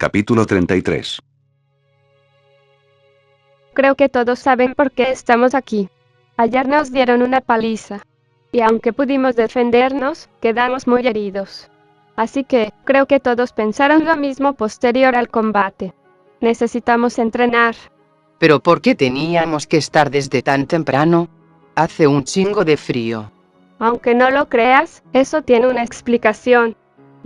Capítulo 33. Creo que todos saben por qué estamos aquí. Ayer nos dieron una paliza. Y aunque pudimos defendernos, quedamos muy heridos. Así que, creo que todos pensaron lo mismo posterior al combate. Necesitamos entrenar. ¿Pero por qué teníamos que estar desde tan temprano? Hace un chingo de frío. Aunque no lo creas, eso tiene una explicación.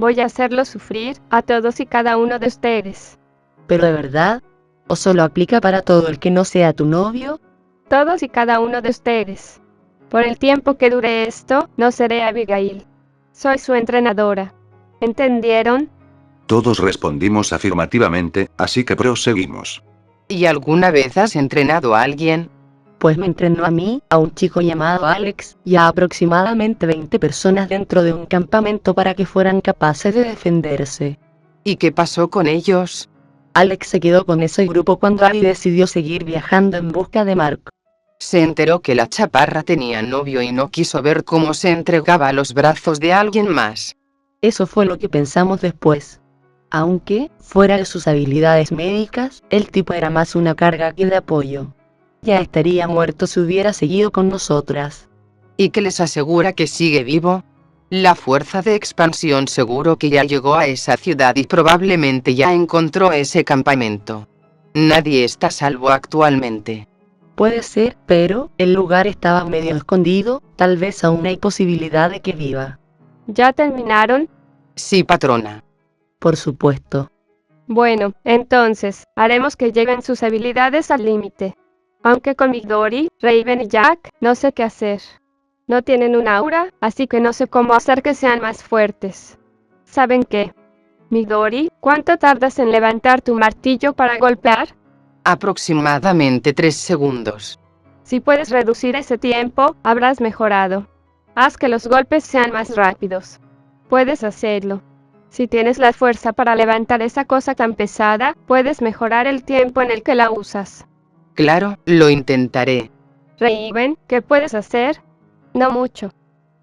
Voy a hacerlo sufrir a todos y cada uno de ustedes. ¿Pero de verdad? ¿O solo aplica para todo el que no sea tu novio? Todos y cada uno de ustedes. Por el tiempo que dure esto, no seré Abigail. Soy su entrenadora. ¿Entendieron? Todos respondimos afirmativamente, así que proseguimos. ¿Y alguna vez has entrenado a alguien? Pues me entrenó a mí, a un chico llamado Alex, y a aproximadamente 20 personas dentro de un campamento para que fueran capaces de defenderse. ¿Y qué pasó con ellos? Alex se quedó con ese grupo cuando Abby decidió seguir viajando en busca de Mark. Se enteró que la chaparra tenía novio y no quiso ver cómo se entregaba a los brazos de alguien más. Eso fue lo que pensamos después. Aunque, fuera de sus habilidades médicas, el tipo era más una carga que de apoyo. Ya estaría muerto si hubiera seguido con nosotras. ¿Y qué les asegura que sigue vivo? La fuerza de expansión seguro que ya llegó a esa ciudad y probablemente ya encontró ese campamento. Nadie está a salvo actualmente. Puede ser, pero el lugar estaba medio escondido, tal vez aún hay posibilidad de que viva. ¿Ya terminaron? Sí, patrona. Por supuesto. Bueno, entonces, haremos que lleguen sus habilidades al límite. Aunque con Midori, Raven y Jack, no sé qué hacer. No tienen un aura, así que no sé cómo hacer que sean más fuertes. ¿Saben qué? Midori, ¿cuánto tardas en levantar tu martillo para golpear? Aproximadamente 3 segundos. Si puedes reducir ese tiempo, habrás mejorado. Haz que los golpes sean más rápidos. Puedes hacerlo. Si tienes la fuerza para levantar esa cosa tan pesada, puedes mejorar el tiempo en el que la usas. Claro, lo intentaré. Raven, ¿qué puedes hacer? No mucho.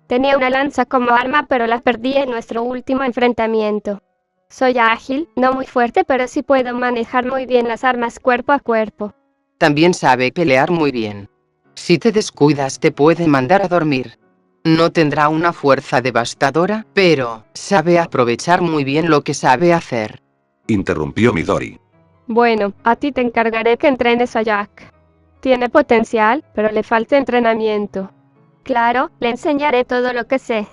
Tenía una lanza como arma, pero la perdí en nuestro último enfrentamiento. Soy ágil, no muy fuerte, pero sí puedo manejar muy bien las armas cuerpo a cuerpo. También sabe pelear muy bien. Si te descuidas te puede mandar a dormir. No tendrá una fuerza devastadora, pero sabe aprovechar muy bien lo que sabe hacer. Interrumpió Midori. Bueno, a ti te encargaré que entrenes a Jack. Tiene potencial, pero le falta entrenamiento. Claro, le enseñaré todo lo que sé.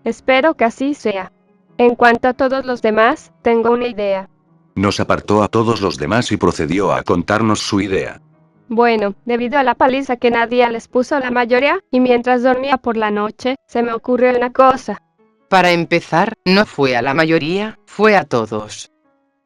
Espero que así sea. En cuanto a todos los demás, tengo una idea. Nos apartó a todos los demás y procedió a contarnos su idea. Bueno, debido a la paliza que Nadia les puso a la mayoría, y mientras dormía por la noche, se me ocurrió una cosa. Para empezar, no fue a la mayoría, fue a todos.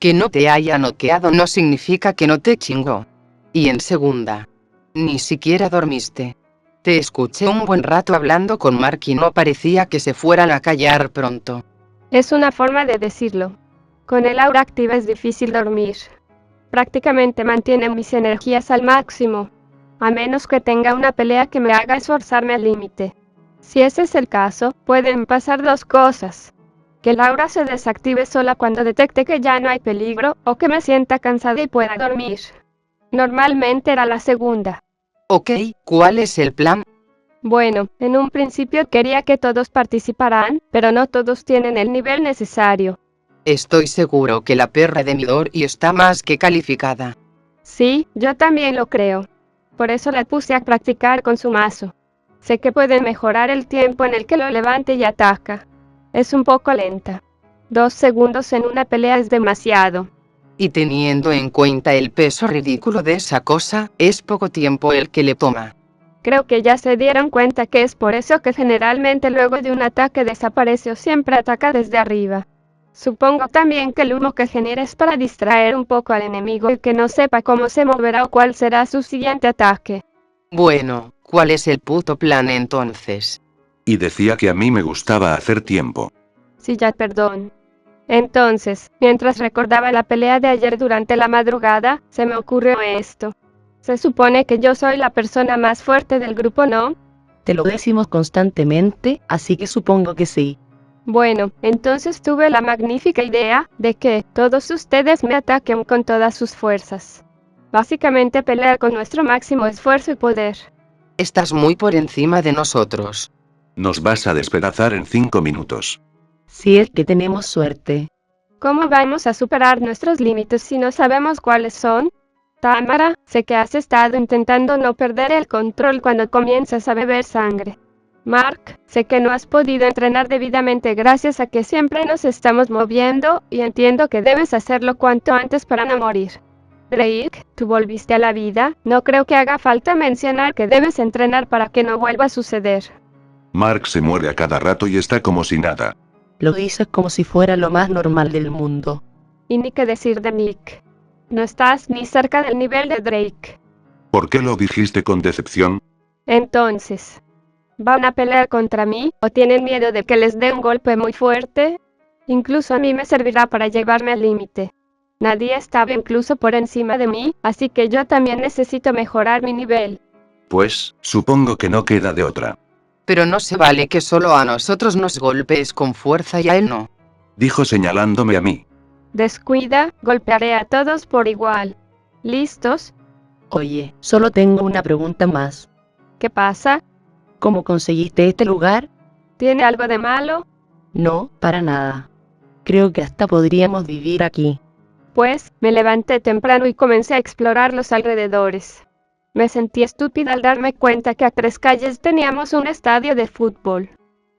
Que no te haya noqueado no significa que no te chingó. Y en segunda, ni siquiera dormiste. Te escuché un buen rato hablando con Mark y no parecía que se fueran a callar pronto. Es una forma de decirlo. Con el aura activa es difícil dormir. Prácticamente mantiene mis energías al máximo, a menos que tenga una pelea que me haga esforzarme al límite. Si ese es el caso, pueden pasar dos cosas. Que el aura se desactive sola cuando detecte que ya no hay peligro, o que me sienta cansada y pueda dormir. Normalmente era la segunda. Ok, ¿cuál es el plan? Bueno, en un principio quería que todos participaran, pero no todos tienen el nivel necesario. Estoy seguro que la perra de Midori está más que calificada. Sí, yo también lo creo. Por eso la puse a practicar con su mazo. Sé que puede mejorar el tiempo en el que lo levante y ataca. Es un poco lenta. 2 segundos en una pelea es demasiado. Y teniendo en cuenta el peso ridículo de esa cosa, es poco tiempo el que le toma. Creo que ya se dieron cuenta que es por eso que generalmente luego de un ataque desaparece o siempre ataca desde arriba. Supongo también que el humo que genera es para distraer un poco al enemigo y que no sepa cómo se moverá o cuál será su siguiente ataque. Bueno, ¿cuál es el puto plan entonces? Y decía que a mí me gustaba hacer tiempo. Sí, ya, perdón. Entonces, mientras recordaba la pelea de ayer durante la madrugada, se me ocurrió esto. Se supone que yo soy la persona más fuerte del grupo, ¿no? Te lo decimos constantemente, así que supongo que sí. Bueno, entonces tuve la magnífica idea de que todos ustedes me ataquen con todas sus fuerzas. Básicamente pelear con nuestro máximo esfuerzo y poder. Estás muy por encima de nosotros. Nos vas a despedazar en 5 minutos. Si es que tenemos suerte. ¿Cómo vamos a superar nuestros límites si no sabemos cuáles son? Tamara, sé que has estado intentando no perder el control cuando comienzas a beber sangre. Mark, sé que no has podido entrenar debidamente gracias a que siempre nos estamos moviendo, y entiendo que debes hacerlo cuanto antes para no morir. Drake, tú volviste a la vida, no creo que haga falta mencionar que debes entrenar para que no vuelva a suceder. Mark se muere a cada rato y está como si nada. Lo dices como si fuera lo más normal del mundo. Y ni qué decir de Nick. No estás ni cerca del nivel de Drake. ¿Por qué lo dijiste con decepción? Entonces, ¿van a pelear contra mí o tienen miedo de que les dé un golpe muy fuerte? Incluso a mí me servirá para llevarme al límite. Nadie estaba incluso por encima de mí, así que yo también necesito mejorar mi nivel. Pues, supongo que no queda de otra. Pero no se vale que solo a nosotros nos golpees con fuerza y a él no. Dijo señalándome a mí. Descuida, golpearé a todos por igual. ¿Listos? Oye, solo tengo una pregunta más. ¿Qué pasa? ¿Cómo conseguiste este lugar? ¿Tiene algo de malo? No, para nada. Creo que hasta podríamos vivir aquí. Pues, me levanté temprano y comencé a explorar los alrededores. Me sentí estúpida al darme cuenta que a 3 calles teníamos un estadio de fútbol.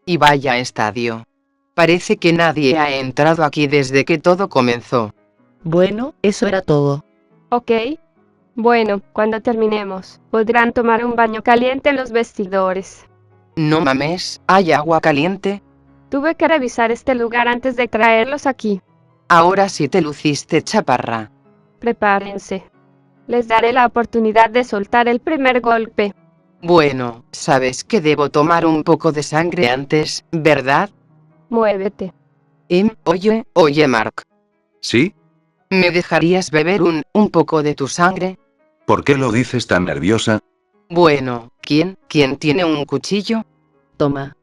Y vaya estadio. Parece que nadie ha entrado aquí desde que todo comenzó. Bueno, eso era todo. ¿Ok? Bueno, cuando terminemos, podrán tomar un baño caliente en los vestidores. No mames, ¿hay agua caliente? Tuve que revisar este lugar antes de traerlos aquí. Ahora sí te luciste, chaparra. Prepárense. Les daré la oportunidad de soltar el primer golpe. Bueno, sabes que debo tomar un poco de sangre antes, ¿verdad? Muévete. Oye Mark, ¿Sí? ¿me dejarías beber un poco de tu sangre? ¿Por qué lo dices tan nerviosa? Bueno, ¿quién tiene un cuchillo? Toma.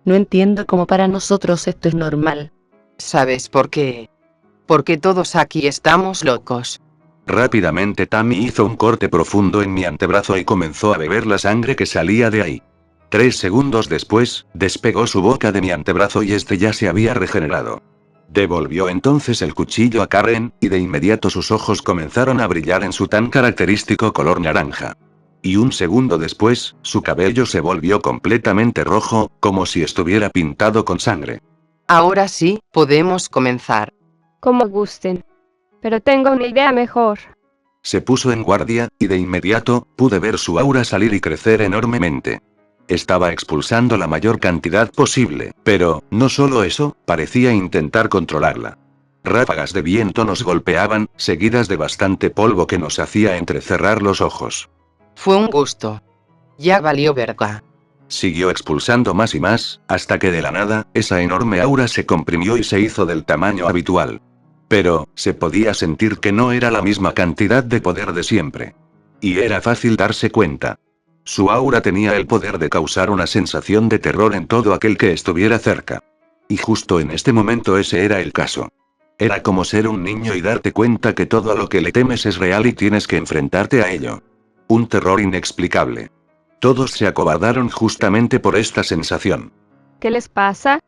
No entiendo cómo para nosotros esto es normal. ¿Sabes por qué? Porque todos aquí estamos locos. Rápidamente Tammy hizo un corte profundo en mi antebrazo y comenzó a beber la sangre que salía de ahí. 3 segundos después, despegó su boca de mi antebrazo y este ya se había regenerado. Devolvió entonces el cuchillo a Karen, y de inmediato sus ojos comenzaron a brillar en su tan característico color naranja. Y un segundo después, su cabello se volvió completamente rojo, como si estuviera pintado con sangre. Ahora sí, podemos comenzar. Como gusten. Pero tengo una idea mejor. Se puso en guardia, y de inmediato, pude ver su aura salir y crecer enormemente. Estaba expulsando la mayor cantidad posible, pero, no solo eso, parecía intentar controlarla. Ráfagas de viento nos golpeaban, seguidas de bastante polvo que nos hacía entrecerrar los ojos. Fue un gusto. Ya valió verga. Siguió expulsando más y más, hasta que de la nada, esa enorme aura se comprimió y se hizo del tamaño habitual. Pero, se podía sentir que no era la misma cantidad de poder de siempre. Y era fácil darse cuenta. Su aura tenía el poder de causar una sensación de terror en todo aquel que estuviera cerca. Y justo en este momento ese era el caso. Era como ser un niño y darte cuenta que todo a lo que le temes es real y tienes que enfrentarte a ello. Un terror inexplicable. Todos se acobardaron justamente por esta sensación. ¿Qué les pasa?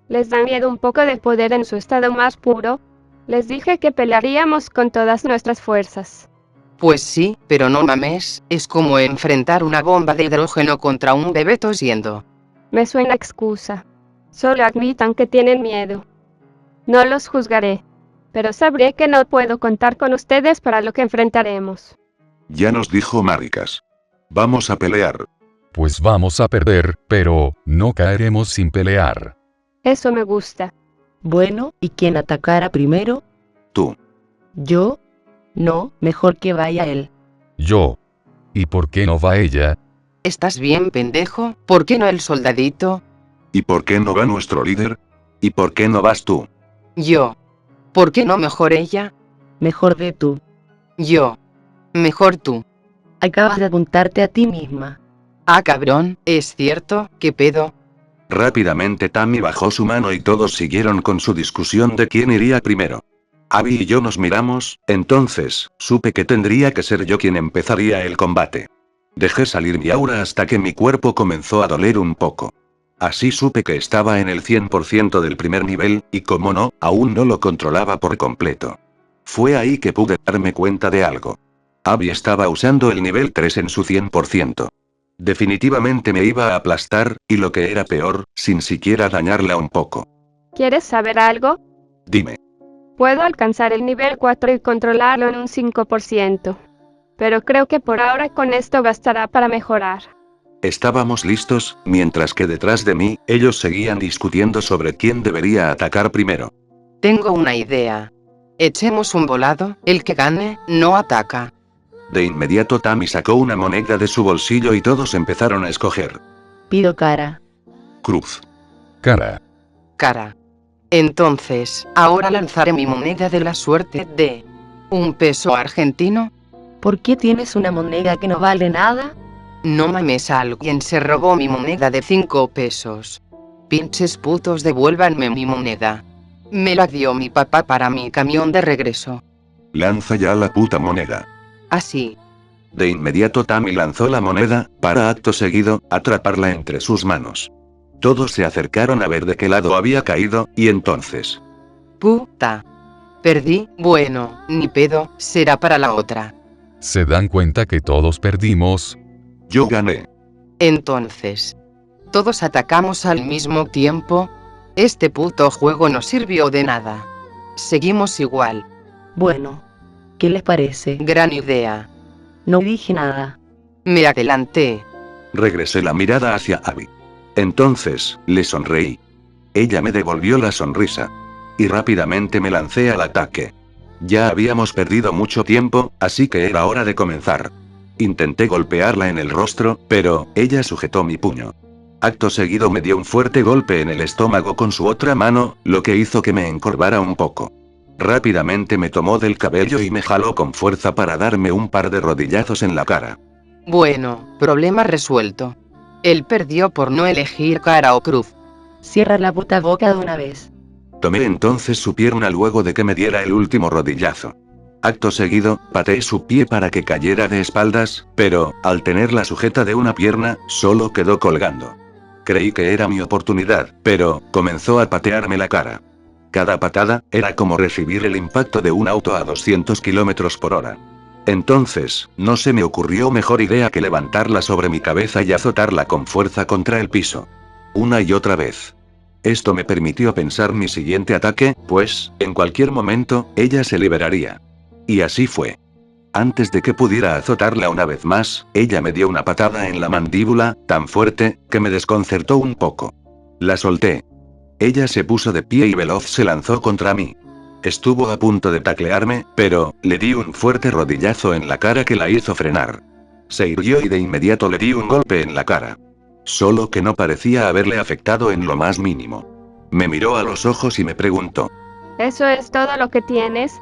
¿Les da miedo un poco de poder en su estado más puro? Les dije que pelearíamos con todas nuestras fuerzas. Pues sí, pero no mames, es como enfrentar una bomba de hidrógeno contra un bebé tosiendo. Me suena excusa. Solo admitan que tienen miedo. No los juzgaré. Pero sabré que no puedo contar con ustedes para lo que enfrentaremos. Ya nos dijo Maricas. Vamos a pelear. Pues vamos a perder, pero no caeremos sin pelear. Eso me gusta. Bueno, ¿y quién atacara primero? Tú. ¿Yo? No, mejor que vaya él. Yo. ¿Y por qué no va ella? ¿Estás bien, pendejo? ¿Por qué no el soldadito? ¿Y por qué no va nuestro líder? ¿Y por qué no vas tú? Yo. ¿Por qué no mejor ella? Mejor ve tú. Yo. Mejor tú. Acabas de apuntarte a ti misma. Ah, cabrón, ¿es cierto? ¿Qué pedo? Rápidamente Tammy bajó su mano y todos siguieron con su discusión de quién iría primero. Abby y yo nos miramos, entonces, supe que tendría que ser yo quien empezaría el combate. Dejé salir mi aura hasta que mi cuerpo comenzó a doler un poco. Así supe que estaba en el 100% del primer nivel, y como no, aún no lo controlaba por completo. Fue ahí que pude darme cuenta de algo. Abby estaba usando el nivel 3 en su 100%. Definitivamente me iba a aplastar, y lo que era peor, sin siquiera dañarla un poco. ¿Quieres saber algo? Dime. Puedo alcanzar el nivel 4 y controlarlo en un 5%. Pero creo que por ahora con esto bastará para mejorar. Estábamos listos, mientras que detrás de mí, ellos seguían discutiendo sobre quién debería atacar primero. Tengo una idea. Echemos un volado, el que gane, no ataca. De inmediato Tammy sacó una moneda de su bolsillo y todos empezaron a escoger. Pido cara. Cruz. Cara. Cara. Entonces, ahora lanzaré mi moneda de la suerte de... ¿1 peso argentino? ¿Por qué tienes una moneda que no vale nada? No mames, alguien se robó mi moneda de 5 pesos. Pinches putos, devuélvanme mi moneda. Me la dio mi papá para mi camión de regreso. Lanza ya la puta moneda. Así. De inmediato Tammy lanzó la moneda, para acto seguido, atraparla entre sus manos. Todos se acercaron a ver de qué lado había caído, y entonces... Puta. Perdí, bueno, ni pedo, será para la otra. ¿Se dan cuenta que todos perdimos? Yo gané. Entonces, ¿todos atacamos al mismo tiempo? Este puto juego no sirvió de nada. Seguimos igual. Bueno, ¿qué les parece? Gran idea. No dije nada. Me adelanté. Regresé la mirada hacia Abby. Entonces, le sonreí. Ella me devolvió la sonrisa. Y rápidamente me lancé al ataque. Ya habíamos perdido mucho tiempo, así que era hora de comenzar. Intenté golpearla en el rostro, pero ella sujetó mi puño. Acto seguido me dio un fuerte golpe en el estómago con su otra mano, lo que hizo que me encorvara un poco. Rápidamente me tomó del cabello y me jaló con fuerza para darme un par de rodillazos en la cara. Bueno, problema resuelto. Él perdió por no elegir cara o cruz. Cierra la puta boca de una vez. Tomé entonces su pierna luego de que me diera el último rodillazo. Acto seguido, pateé su pie para que cayera de espaldas, pero, al tenerla sujeta de una pierna, solo quedó colgando. Creí que era mi oportunidad, pero, comenzó a patearme la cara. Cada patada, era como recibir el impacto de un auto a 200 km por hora. Entonces, no se me ocurrió mejor idea que levantarla sobre mi cabeza y azotarla con fuerza contra el piso. Una y otra vez. Esto me permitió pensar mi siguiente ataque, pues, en cualquier momento, ella se liberaría. Y así fue. Antes de que pudiera azotarla una vez más, ella me dio una patada en la mandíbula, tan fuerte, que me desconcertó un poco. La solté. Ella se puso de pie y veloz se lanzó contra mí. Estuvo a punto de taclearme, pero, le di un fuerte rodillazo en la cara que la hizo frenar. Se irguió y de inmediato le di un golpe en la cara. Solo que no parecía haberle afectado en lo más mínimo. Me miró a los ojos y me preguntó. ¿Eso es todo lo que tienes?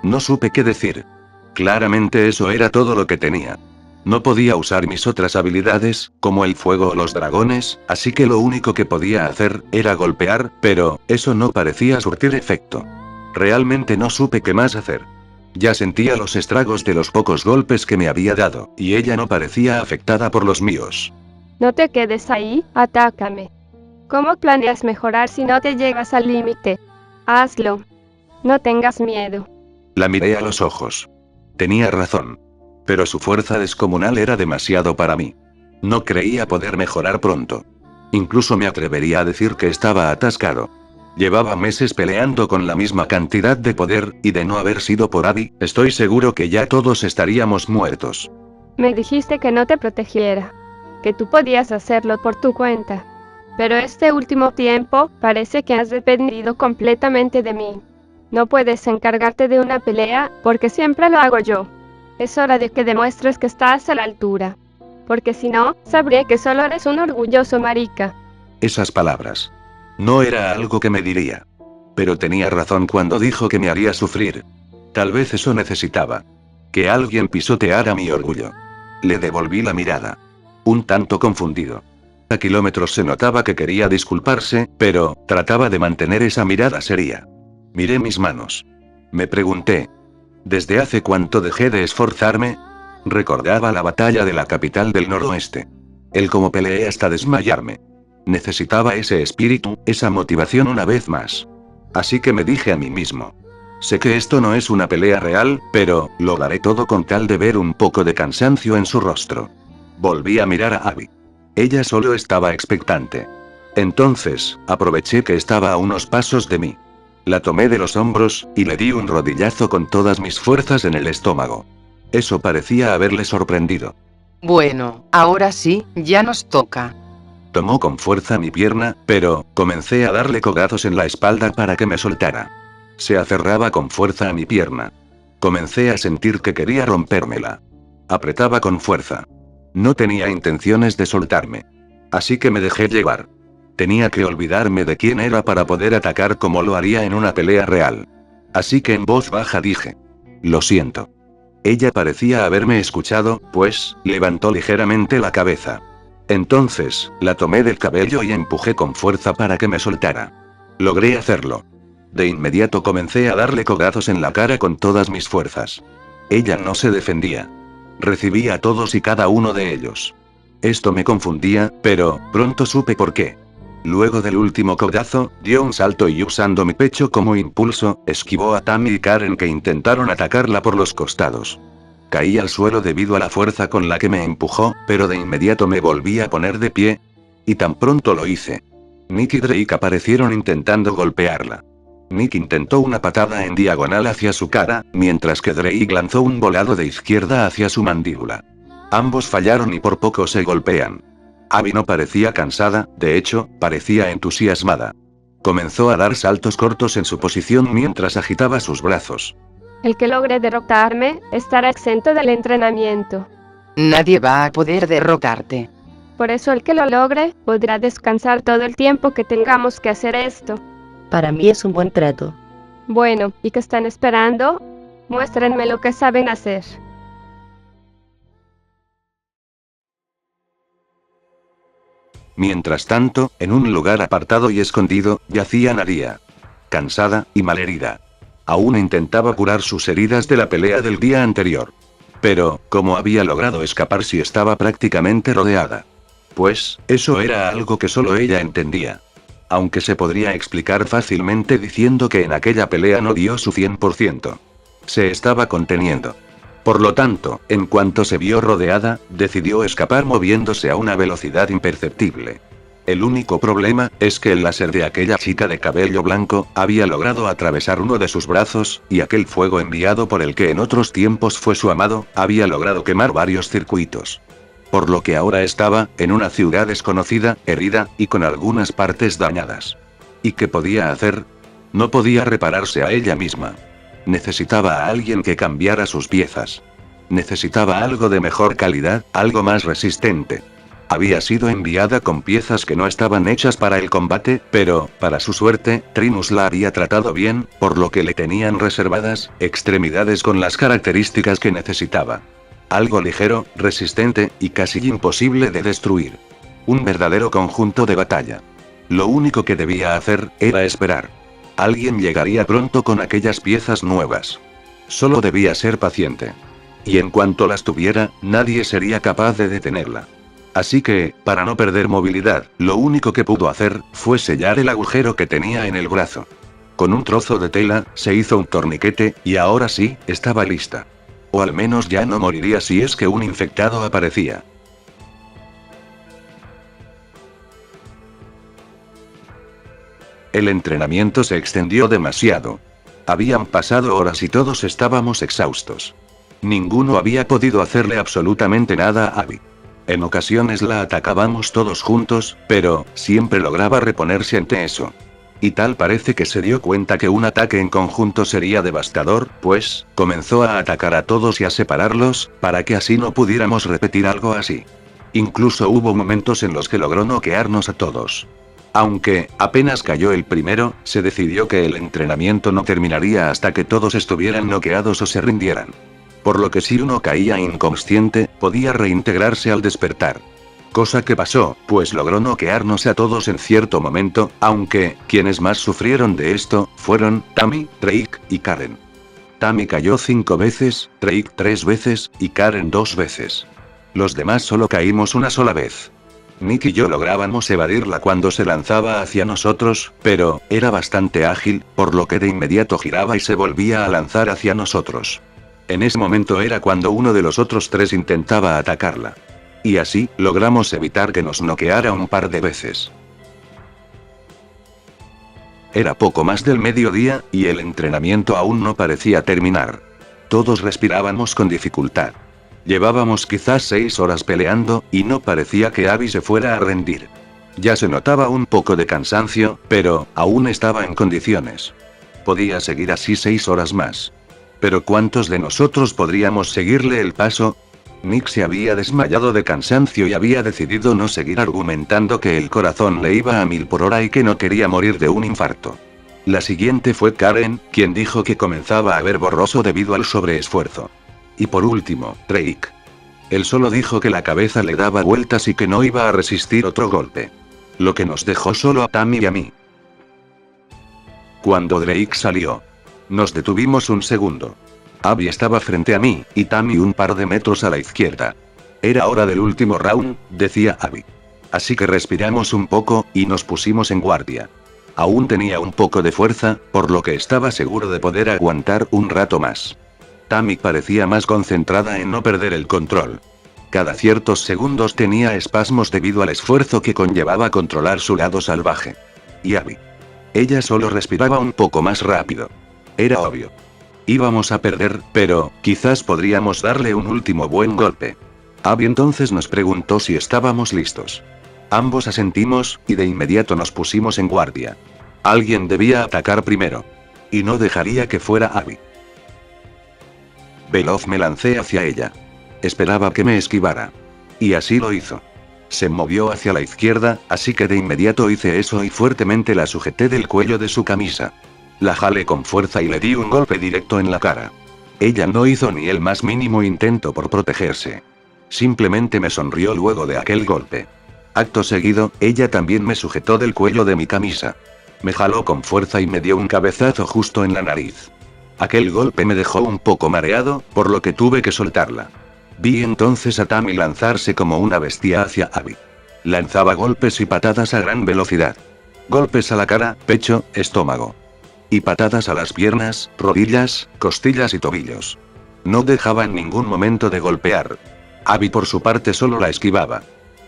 No supe qué decir. Claramente eso era todo lo que tenía. No podía usar mis otras habilidades, como el fuego o los dragones, así que lo único que podía hacer, era golpear, pero, eso no parecía surtir efecto. Realmente no supe qué más hacer. Ya sentía los estragos de los pocos golpes que me había dado, y ella no parecía afectada por los míos. No te quedes ahí, atácame. ¿Cómo planeas mejorar si no te llegas al límite? Hazlo. No tengas miedo. La miré a los ojos. Tenía razón. Pero su fuerza descomunal era demasiado para mí. No creía poder mejorar pronto. Incluso me atrevería a decir que estaba atascado. Llevaba meses peleando con la misma cantidad de poder, y de no haber sido por Abby, estoy seguro que ya todos estaríamos muertos. Me dijiste que no te protegiera. Que tú podías hacerlo por tu cuenta. Pero este último tiempo, parece que has dependido completamente de mí. No puedes encargarte de una pelea, porque siempre lo hago yo. Es hora de que demuestres que estás a la altura. Porque si no, sabré que solo eres un orgulloso marica. Esas palabras. No era algo que me diría. Pero tenía razón cuando dijo que me haría sufrir. Tal vez eso necesitaba. Que alguien pisoteara mi orgullo. Le devolví la mirada. Un tanto confundido. A kilómetros se notaba que quería disculparse, pero trataba de mantener esa mirada seria. Miré mis manos. Me pregunté, ¿desde hace cuánto dejé de esforzarme? Recordaba la batalla de la capital del noroeste. El cómo peleé hasta desmayarme. Necesitaba ese espíritu, esa motivación una vez más. Así que me dije a mí mismo. Sé que esto no es una pelea real, pero lo daré todo con tal de ver un poco de cansancio en su rostro. Volví a mirar a Abby. Ella solo estaba expectante. Entonces, aproveché que estaba a unos pasos de mí. La tomé de los hombros, y le di un rodillazo con todas mis fuerzas en el estómago. Eso parecía haberle sorprendido. Bueno, ahora sí, ya nos toca. Tomó con fuerza mi pierna, pero comencé a darle cogazos en la espalda para que me soltara. Se aferraba con fuerza a mi pierna. Comencé a sentir que quería rompérmela. Apretaba con fuerza. No tenía intenciones de soltarme. Así que me dejé llevar. Tenía que olvidarme de quién era para poder atacar como lo haría en una pelea real. Así que en voz baja dije: lo siento. Ella parecía haberme escuchado, pues levantó ligeramente la cabeza. Entonces, la tomé del cabello y empujé con fuerza para que me soltara. Logré hacerlo. De inmediato comencé a darle cogazos en la cara con todas mis fuerzas. Ella no se defendía. Recibía a todos y cada uno de ellos. Esto me confundía, pero pronto supe por qué. Luego del último codazo, dio un salto y usando mi pecho como impulso, esquivó a Tammy y Karen que intentaron atacarla por los costados. Caí al suelo debido a la fuerza con la que me empujó, pero de inmediato me volví a poner de pie. Y tan pronto lo hice. Nick y Drake aparecieron intentando golpearla. Nick intentó una patada en diagonal hacia su cara, mientras que Drake lanzó un volado de izquierda hacia su mandíbula. Ambos fallaron y por poco se golpean. Abby no parecía cansada, de hecho, parecía entusiasmada. Comenzó a dar saltos cortos en su posición mientras agitaba sus brazos. El que logre derrotarme, estará exento del entrenamiento. Nadie va a poder derrotarte. Por eso el que lo logre, podrá descansar todo el tiempo que tengamos que hacer esto. Para mí es un buen trato. Bueno, ¿y qué están esperando? Muéstrenme lo que saben hacer. Mientras tanto, en un lugar apartado y escondido, yacía Naria. Cansada y malherida. Aún intentaba curar sus heridas de la pelea del día anterior. Pero, ¿cómo había logrado escapar si estaba prácticamente rodeada? Pues, eso era algo que solo ella entendía. Aunque se podría explicar fácilmente diciendo que en aquella pelea no dio su 100%. Se estaba conteniendo. Por lo tanto, en cuanto se vio rodeada, decidió escapar moviéndose a una velocidad imperceptible. El único problema es que el láser de aquella chica de cabello blanco había logrado atravesar uno de sus brazos, y aquel fuego enviado por el que en otros tiempos fue su amado, había logrado quemar varios circuitos. Por lo que ahora estaba, en una ciudad desconocida, herida, y con algunas partes dañadas. ¿Y qué podía hacer? No podía repararse a ella misma. Necesitaba a alguien que cambiara sus piezas. Necesitaba algo de mejor calidad, algo más resistente. Había sido enviada con piezas que no estaban hechas para el combate, pero, para su suerte, Trinus la había tratado bien, por lo que le tenían reservadas extremidades con las características que necesitaba. Algo ligero, resistente, y casi imposible de destruir. Un verdadero conjunto de batalla. Lo único que debía hacer, era esperar. Alguien llegaría pronto con aquellas piezas nuevas. Solo debía ser paciente. Y en cuanto las tuviera, nadie sería capaz de detenerla. Así que, para no perder movilidad, lo único que pudo hacer, fue sellar el agujero que tenía en el brazo. Con un trozo de tela, se hizo un torniquete, y ahora sí, estaba lista. O al menos ya no moriría si es que un infectado aparecía. El entrenamiento se extendió demasiado. Habían pasado horas y todos estábamos exhaustos. Ninguno había podido hacerle absolutamente nada a Abby. En ocasiones la atacábamos todos juntos, pero siempre lograba reponerse ante eso. Y tal parece que se dio cuenta que un ataque en conjunto sería devastador, pues, comenzó a atacar a todos y a separarlos, para que así no pudiéramos repetir algo así. Incluso hubo momentos en los que logró noquearnos a todos. Aunque, apenas cayó el primero, se decidió que el entrenamiento no terminaría hasta que todos estuvieran noqueados o se rindieran. Por lo que si uno caía inconsciente, podía reintegrarse al despertar. Cosa que pasó, pues logró noquearnos a todos en cierto momento, aunque, quienes más sufrieron de esto, fueron, Tammy, Drake, y Karen. Tammy cayó 5 veces, Drake 3 veces, y Karen 2 veces. Los demás solo caímos una sola vez. Nick y yo lográbamos evadirla cuando se lanzaba hacia nosotros, pero, era bastante ágil, por lo que de inmediato giraba y se volvía a lanzar hacia nosotros. En ese momento era cuando uno de los otros 3 intentaba atacarla. Y así, logramos evitar que nos noqueara un par de veces. Era poco más del mediodía, y el entrenamiento aún no parecía terminar. Todos respirábamos con dificultad. Llevábamos quizás 6 horas peleando, y no parecía que Abby se fuera a rendir. Ya se notaba un poco de cansancio, pero, aún estaba en condiciones. Podía seguir así 6 horas más. Pero ¿cuántos de nosotros podríamos seguirle el paso? Nick se había desmayado de cansancio y había decidido no seguir argumentando que el corazón le iba a 1000 por hora y que no quería morir de un infarto. La siguiente fue Karen, quien dijo que comenzaba a ver borroso debido al sobreesfuerzo. Y por último, Drake. Él solo dijo que la cabeza le daba vueltas y que no iba a resistir otro golpe. Lo que nos dejó solo a Tammy y a mí. Cuando Drake salió, nos detuvimos un segundo. Abby estaba frente a mí, y Tammy un par de metros a la izquierda. Era hora del último round, decía Abby. Así que respiramos un poco, y nos pusimos en guardia. Aún tenía un poco de fuerza, por lo que estaba seguro de poder aguantar un rato más. Tammy parecía más concentrada en no perder el control. Cada ciertos segundos tenía espasmos debido al esfuerzo que conllevaba controlar su lado salvaje. Y Abby. Ella solo respiraba un poco más rápido. Era obvio. Íbamos a perder, pero, quizás podríamos darle un último buen golpe. Abby entonces nos preguntó si estábamos listos. Ambos asentimos, y de inmediato nos pusimos en guardia. Alguien debía atacar primero. Y no dejaría que fuera Abby. Veloz me lancé hacia ella. Esperaba que me esquivara. Y así lo hizo. Se movió hacia la izquierda, así que de inmediato hice eso y fuertemente la sujeté del cuello de su camisa. La jalé con fuerza y le di un golpe directo en la cara. Ella no hizo ni el más mínimo intento por protegerse. Simplemente me sonrió luego de aquel golpe. Acto seguido, ella también me sujetó del cuello de mi camisa. Me jaló con fuerza y me dio un cabezazo justo en la nariz. Aquel golpe me dejó un poco mareado, por lo que tuve que soltarla. Vi entonces a Tammy lanzarse como una bestia hacia Abby. Lanzaba golpes y patadas a gran velocidad. Golpes a la cara, pecho, estómago. Y patadas a las piernas, rodillas, costillas y tobillos. No dejaba en ningún momento de golpear. Abby por su parte solo la esquivaba.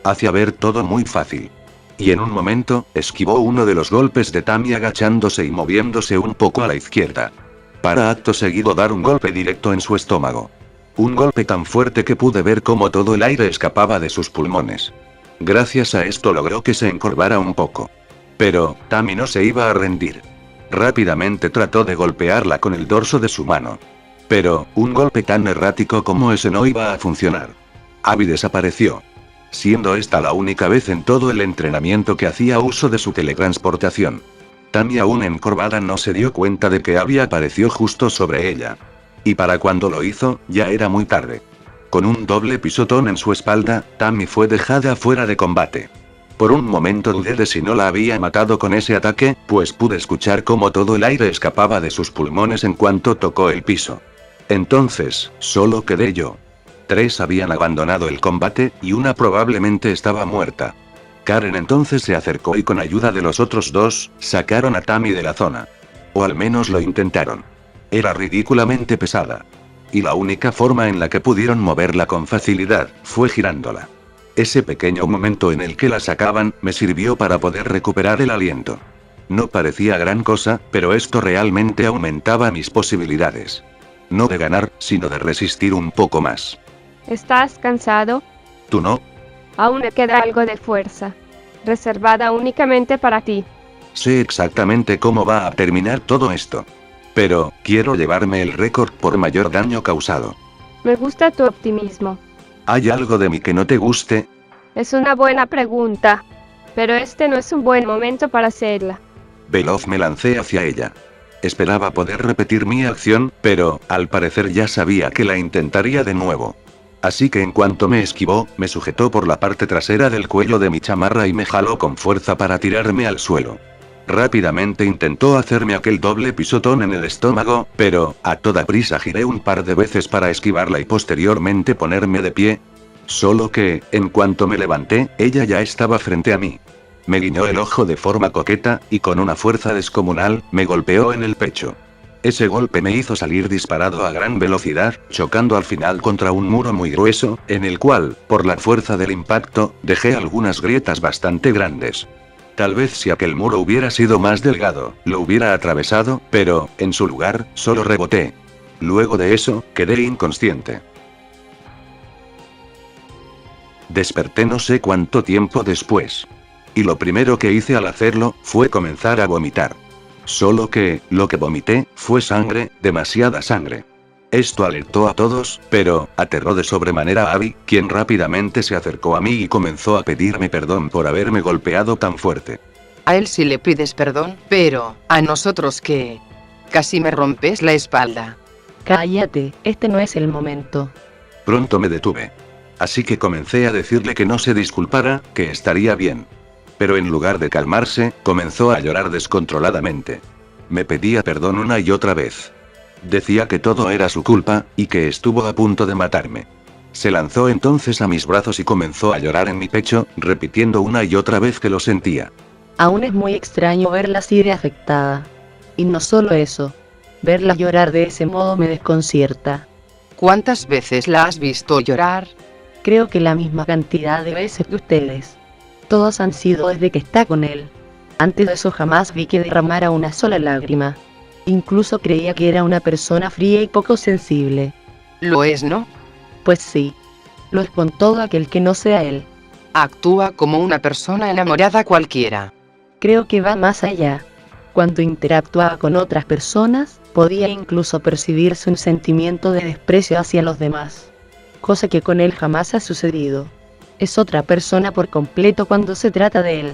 Hacía ver todo muy fácil. Y en un momento, esquivó uno de los golpes de Tammy agachándose y moviéndose un poco a la izquierda. Para acto seguido dar un golpe directo en su estómago. Un golpe tan fuerte que pude ver cómo todo el aire escapaba de sus pulmones. Gracias a esto logró que se encorvara un poco. Pero, Tammy no se iba a rendir. Rápidamente trató de golpearla con el dorso de su mano. Pero, un golpe tan errático como ese no iba a funcionar. Abby desapareció. Siendo esta la única vez en todo el entrenamiento que hacía uso de su teletransportación. Tammy aún encorvada no se dio cuenta de que Abby apareció justo sobre ella. Y para cuando lo hizo, ya era muy tarde. Con un doble pisotón en su espalda, Tammy fue dejada fuera de combate. Por un momento dudé de si no la había matado con ese ataque, pues pude escuchar cómo todo el aire escapaba de sus pulmones en cuanto tocó el piso. Entonces, solo quedé yo. 3 habían abandonado el combate, y una probablemente estaba muerta. Karen entonces se acercó y con ayuda de los otros 2, sacaron a Tammy de la zona. O al menos lo intentaron. Era ridículamente pesada. Y la única forma en la que pudieron moverla con facilidad, fue girándola. Ese pequeño momento en el que la sacaban, me sirvió para poder recuperar el aliento. No parecía gran cosa, pero esto realmente aumentaba mis posibilidades. No de ganar, sino de resistir un poco más. ¿Estás cansado? ¿Tú no? Aún me queda algo de fuerza. Reservada únicamente para ti. Sé exactamente cómo va a terminar todo esto. Pero, quiero llevarme el récord por mayor daño causado. Me gusta tu optimismo. ¿Hay algo de mí que no te guste? Es una buena pregunta. Pero este no es un buen momento para hacerla. Veloz me lancé hacia ella. Esperaba poder repetir mi acción, pero, al parecer ya sabía que la intentaría de nuevo. Así que en cuanto me esquivó, me sujetó por la parte trasera del cuello de mi chamarra y me jaló con fuerza para tirarme al suelo. Rápidamente intentó hacerme aquel doble pisotón en el estómago, pero, a toda prisa giré un par de veces para esquivarla y posteriormente ponerme de pie. Solo que, en cuanto me levanté, ella ya estaba frente a mí. Me guiñó el ojo de forma coqueta, y con una fuerza descomunal, me golpeó en el pecho. Ese golpe me hizo salir disparado a gran velocidad, chocando al final contra un muro muy grueso, en el cual, por la fuerza del impacto, dejé algunas grietas bastante grandes. Tal vez si aquel muro hubiera sido más delgado, lo hubiera atravesado, pero, en su lugar, solo reboté. Luego de eso, quedé inconsciente. Desperté no sé cuánto tiempo después. Y lo primero que hice al hacerlo, fue comenzar a vomitar. Solo que, lo que vomité, fue sangre, demasiada sangre. Esto alertó a todos, pero, aterró de sobremanera a Abby, quien rápidamente se acercó a mí y comenzó a pedirme perdón por haberme golpeado tan fuerte. A él sí le pides perdón, pero, ¿a nosotros qué? Casi me rompes la espalda. Cállate, este no es el momento. Pronto me detuve. Así que comencé a decirle que no se disculpara, que estaría bien. Pero en lugar de calmarse, comenzó a llorar descontroladamente. Me pedía perdón una y otra vez. Decía que todo era su culpa, y que estuvo a punto de matarme. Se lanzó entonces a mis brazos y comenzó a llorar en mi pecho, repitiendo una y otra vez que lo sentía. Aún es muy extraño verla así de afectada. Y no solo eso. Verla llorar de ese modo me desconcierta. ¿Cuántas veces la has visto llorar? Creo que la misma cantidad de veces que ustedes. Todos han sido desde que está con él. Antes de eso jamás vi que derramara una sola lágrima. Incluso creía que era una persona fría y poco sensible. Lo es, ¿no? Pues sí. Lo es con todo aquel que no sea él. Actúa como una persona enamorada cualquiera. Creo que va más allá. Cuando interactuaba con otras personas, podía incluso percibirse un sentimiento de desprecio hacia los demás. Cosa que con él jamás ha sucedido. Es otra persona por completo cuando se trata de él.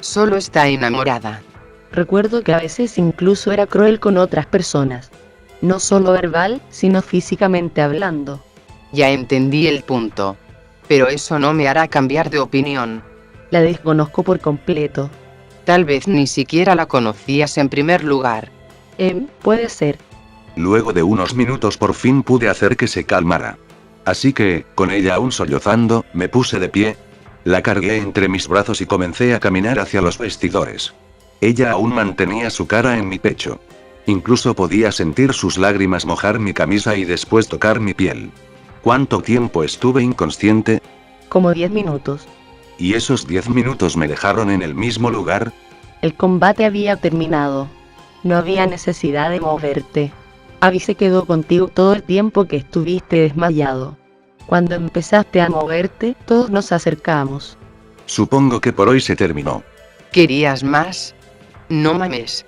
Solo está enamorada. Recuerdo que a veces incluso era cruel con otras personas. No solo verbal, sino físicamente hablando. Ya entendí el punto. Pero eso no me hará cambiar de opinión. La desconozco por completo. Tal vez ni siquiera la conocías en primer lugar. Puede ser. Luego de unos minutos por fin pude hacer que se calmara. Así que, con ella aún sollozando, me puse de pie. La cargué entre mis brazos y comencé a caminar hacia los vestidores. Ella aún mantenía su cara en mi pecho. Incluso podía sentir sus lágrimas mojar mi camisa y después tocar mi piel. ¿Cuánto tiempo estuve inconsciente? Como 10 minutos. ¿Y esos 10 minutos me dejaron en el mismo lugar? El combate había terminado. No había necesidad de moverte. Abby se quedó contigo todo el tiempo que estuviste desmayado. Cuando empezaste a moverte, todos nos acercamos. Supongo que por hoy se terminó. ¿Querías más? No mames.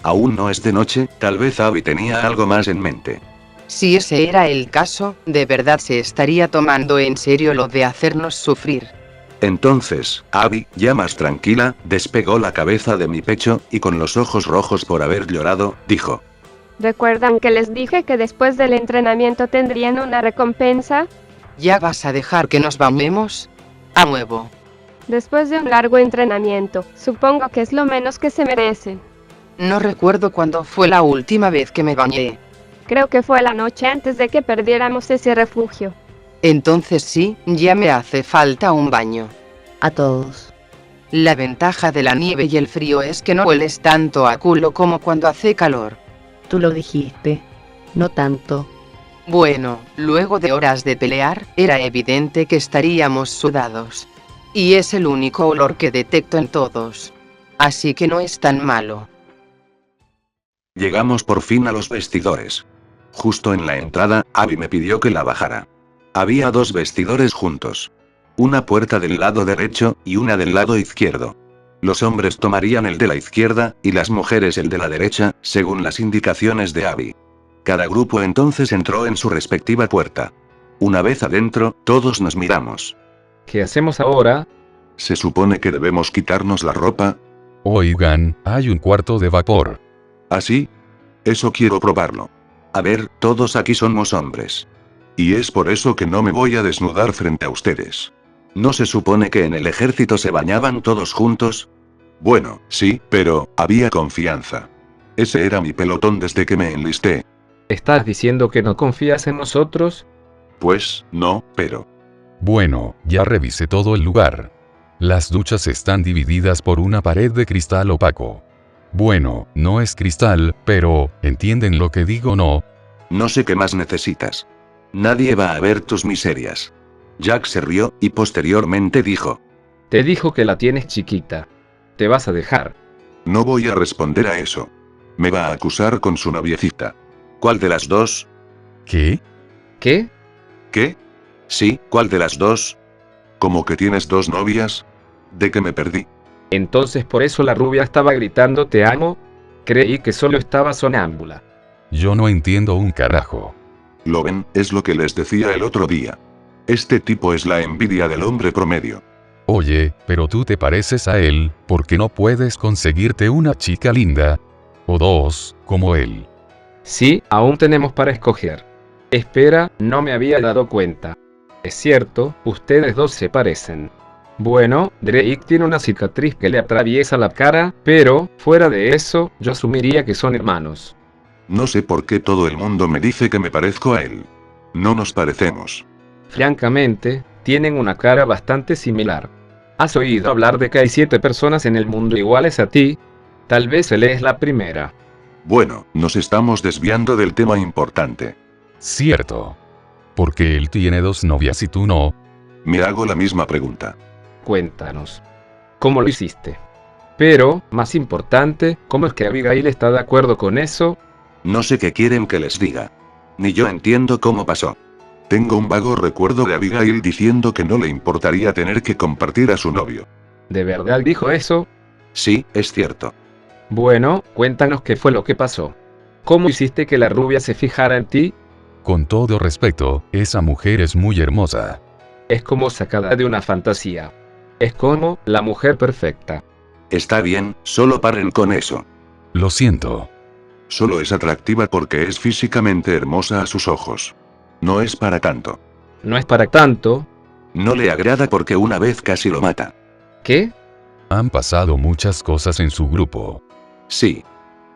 Aún no es de noche, tal vez Abby tenía algo más en mente. Si ese era el caso, de verdad se estaría tomando en serio lo de hacernos sufrir. Entonces, Abby, ya más tranquila, despegó la cabeza de mi pecho, y con los ojos rojos por haber llorado, dijo: ¿Recuerdan que les dije que después del entrenamiento tendrían una recompensa? ¿Ya vas a dejar que nos bañemos? A nuevo. Después de un largo entrenamiento, supongo que es lo menos que se merecen. No recuerdo cuándo fue la última vez que me bañé. Creo que fue la noche antes de que perdiéramos ese refugio. Entonces sí, ya me hace falta un baño. A todos. La ventaja de la nieve y el frío es que no hueles tanto a culo como cuando hace calor. Tú lo dijiste. No tanto. Bueno, luego de horas de pelear, era evidente que estaríamos sudados. Y es el único olor que detecto en todos. Así que no es tan malo. Llegamos por fin a los vestidores. Justo en la entrada, Abby me pidió que la bajara. Había 2 vestidores juntos. Una puerta del lado derecho, y una del lado izquierdo. Los hombres tomarían el de la izquierda, y las mujeres el de la derecha, según las indicaciones de Abby. Cada grupo entonces entró en su respectiva puerta. Una vez adentro, todos nos miramos. ¿Qué hacemos ahora? ¿Se supone que debemos quitarnos la ropa? Oigan, hay un cuarto de vapor. ¿Así? Eso quiero probarlo. A ver, todos aquí somos hombres. Y es por eso que no me voy a desnudar frente a ustedes. ¿No se supone que en el ejército se bañaban todos juntos? Bueno, sí, pero había confianza. Ese era mi pelotón desde que me enlisté. ¿Estás diciendo que no confías en nosotros? Pues, no, pero... Bueno, ya revisé todo el lugar. Las duchas están divididas por una pared de cristal opaco. Bueno, no es cristal, pero, ¿entienden lo que digo, no? No sé qué más necesitas. Nadie va a ver tus miserias. Jack se rió, y posteriormente dijo. Te dijo que la tienes chiquita. ¿Te vas a dejar? No voy a responder a eso. Me va a acusar con su noviecita. ¿Cuál de las dos? ¿Qué? ¿Qué? ¿Qué? Sí, ¿cuál de las dos? ¿Cómo que tienes dos novias? ¿De qué me perdí? Entonces por eso la rubia estaba gritando te amo. Creí que solo estaba sonámbula. Yo no entiendo un carajo. Lo ven, es lo que les decía el otro día. Este tipo es la envidia del hombre promedio. Oye, pero tú te pareces a él, ¿por qué no puedes conseguirte una chica linda? O dos, como él. Sí, aún tenemos para escoger. Espera, no me había dado cuenta. Es cierto, ustedes dos se parecen. Bueno, Drake tiene una cicatriz que le atraviesa la cara, pero, fuera de eso, yo asumiría que son hermanos. No sé por qué todo el mundo me dice que me parezco a él. No nos parecemos. Francamente, tienen una cara bastante similar. ¿Has oído hablar de que hay 7 personas en el mundo iguales a ti? Tal vez él es la primera. Bueno, nos estamos desviando del tema importante. Cierto. Porque él tiene dos novias y tú no. Me hago la misma pregunta. Cuéntanos. ¿Cómo lo hiciste? Pero, más importante, ¿cómo es que Abigail está de acuerdo con eso? No sé qué quieren que les diga. Ni yo entiendo cómo pasó. Tengo un vago recuerdo de Abigail diciendo que no le importaría tener que compartir a su novio. ¿De verdad dijo eso? Sí, es cierto. Bueno, cuéntanos qué fue lo que pasó. ¿Cómo hiciste que la rubia se fijara en ti? Con todo respeto, esa mujer es muy hermosa. Es como sacada de una fantasía. Es como la mujer perfecta. Está bien, solo paren con eso. Lo siento. Solo es atractiva porque es físicamente hermosa a sus ojos. No es para tanto. No es para tanto. No le agrada porque una vez casi lo mata. ¿Qué? Han pasado muchas cosas en su grupo. Sí.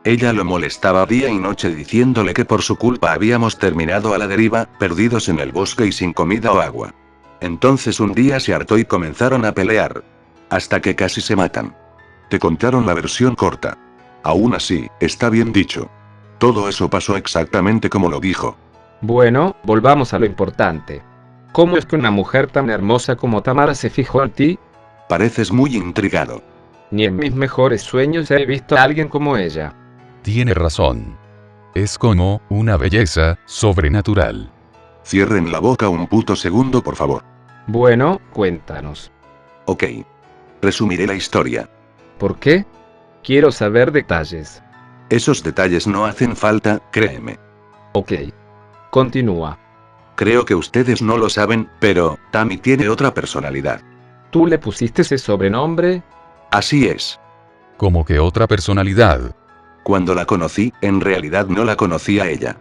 Ella lo molestaba día y noche diciéndole que por su culpa habíamos terminado a la deriva, perdidos en el bosque y sin comida o agua. Entonces un día se hartó y comenzaron a pelear. Hasta que casi se matan. Te contaron la versión corta. Aún así, está bien dicho. Todo eso pasó exactamente como lo dijo. Bueno, volvamos a lo importante. ¿Cómo es que una mujer tan hermosa como Tamara se fijó en ti? Pareces muy intrigado. Ni en mis mejores sueños he visto a alguien como ella. Tiene razón. Es como una belleza sobrenatural. Cierren la boca un puto segundo, por favor. Bueno, cuéntanos. Ok. Resumiré la historia. ¿Por qué? Quiero saber detalles. Esos detalles no hacen falta, créeme. Ok. Continúa. Creo que ustedes no lo saben, pero Tammy tiene otra personalidad. ¿Tú le pusiste ese sobrenombre? Así es. Como que otra personalidad. Cuando la conocí, en realidad no la conocía ella.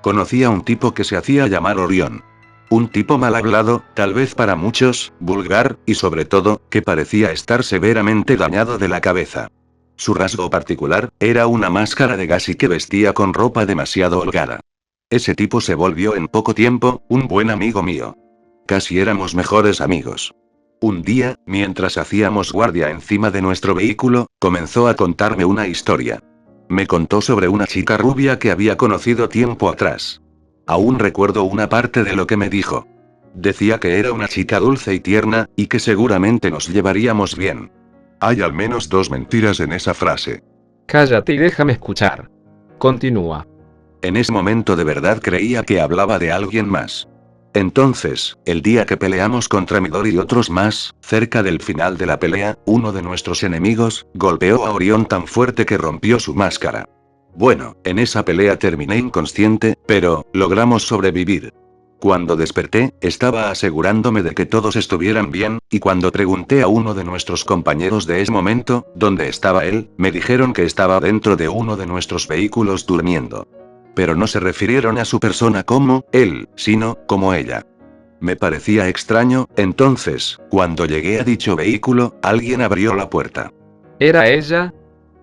Conocí a un tipo que se hacía llamar Orión. Un tipo mal hablado, tal vez para muchos, vulgar, y sobre todo, que parecía estar severamente dañado de la cabeza. Su rasgo particular, era una máscara de gas y que vestía con ropa demasiado holgada. Ese tipo se volvió en poco tiempo, un buen amigo mío. Casi éramos mejores amigos. Un día, mientras hacíamos guardia encima de nuestro vehículo, comenzó a contarme una historia. Me contó sobre una chica rubia que había conocido tiempo atrás. Aún recuerdo una parte de lo que me dijo. Decía que era una chica dulce y tierna, y que seguramente nos llevaríamos bien. Hay al menos 2 mentiras en esa frase. Cállate y déjame escuchar. Continúa. En ese momento de verdad creía que hablaba de alguien más. Entonces, el día que peleamos contra Midori y otros más, cerca del final de la pelea, uno de nuestros enemigos, golpeó a Orión tan fuerte que rompió su máscara. Bueno, en esa pelea terminé inconsciente, pero, logramos sobrevivir. Cuando desperté, estaba asegurándome de que todos estuvieran bien, y cuando pregunté a uno de nuestros compañeros de ese momento, ¿dónde estaba él?, me dijeron que estaba dentro de uno de nuestros vehículos durmiendo. pero no se refirieron a su persona como él, sino como ella. Me parecía extraño, entonces, cuando llegué a dicho vehículo, alguien abrió la puerta. ¿Era ella?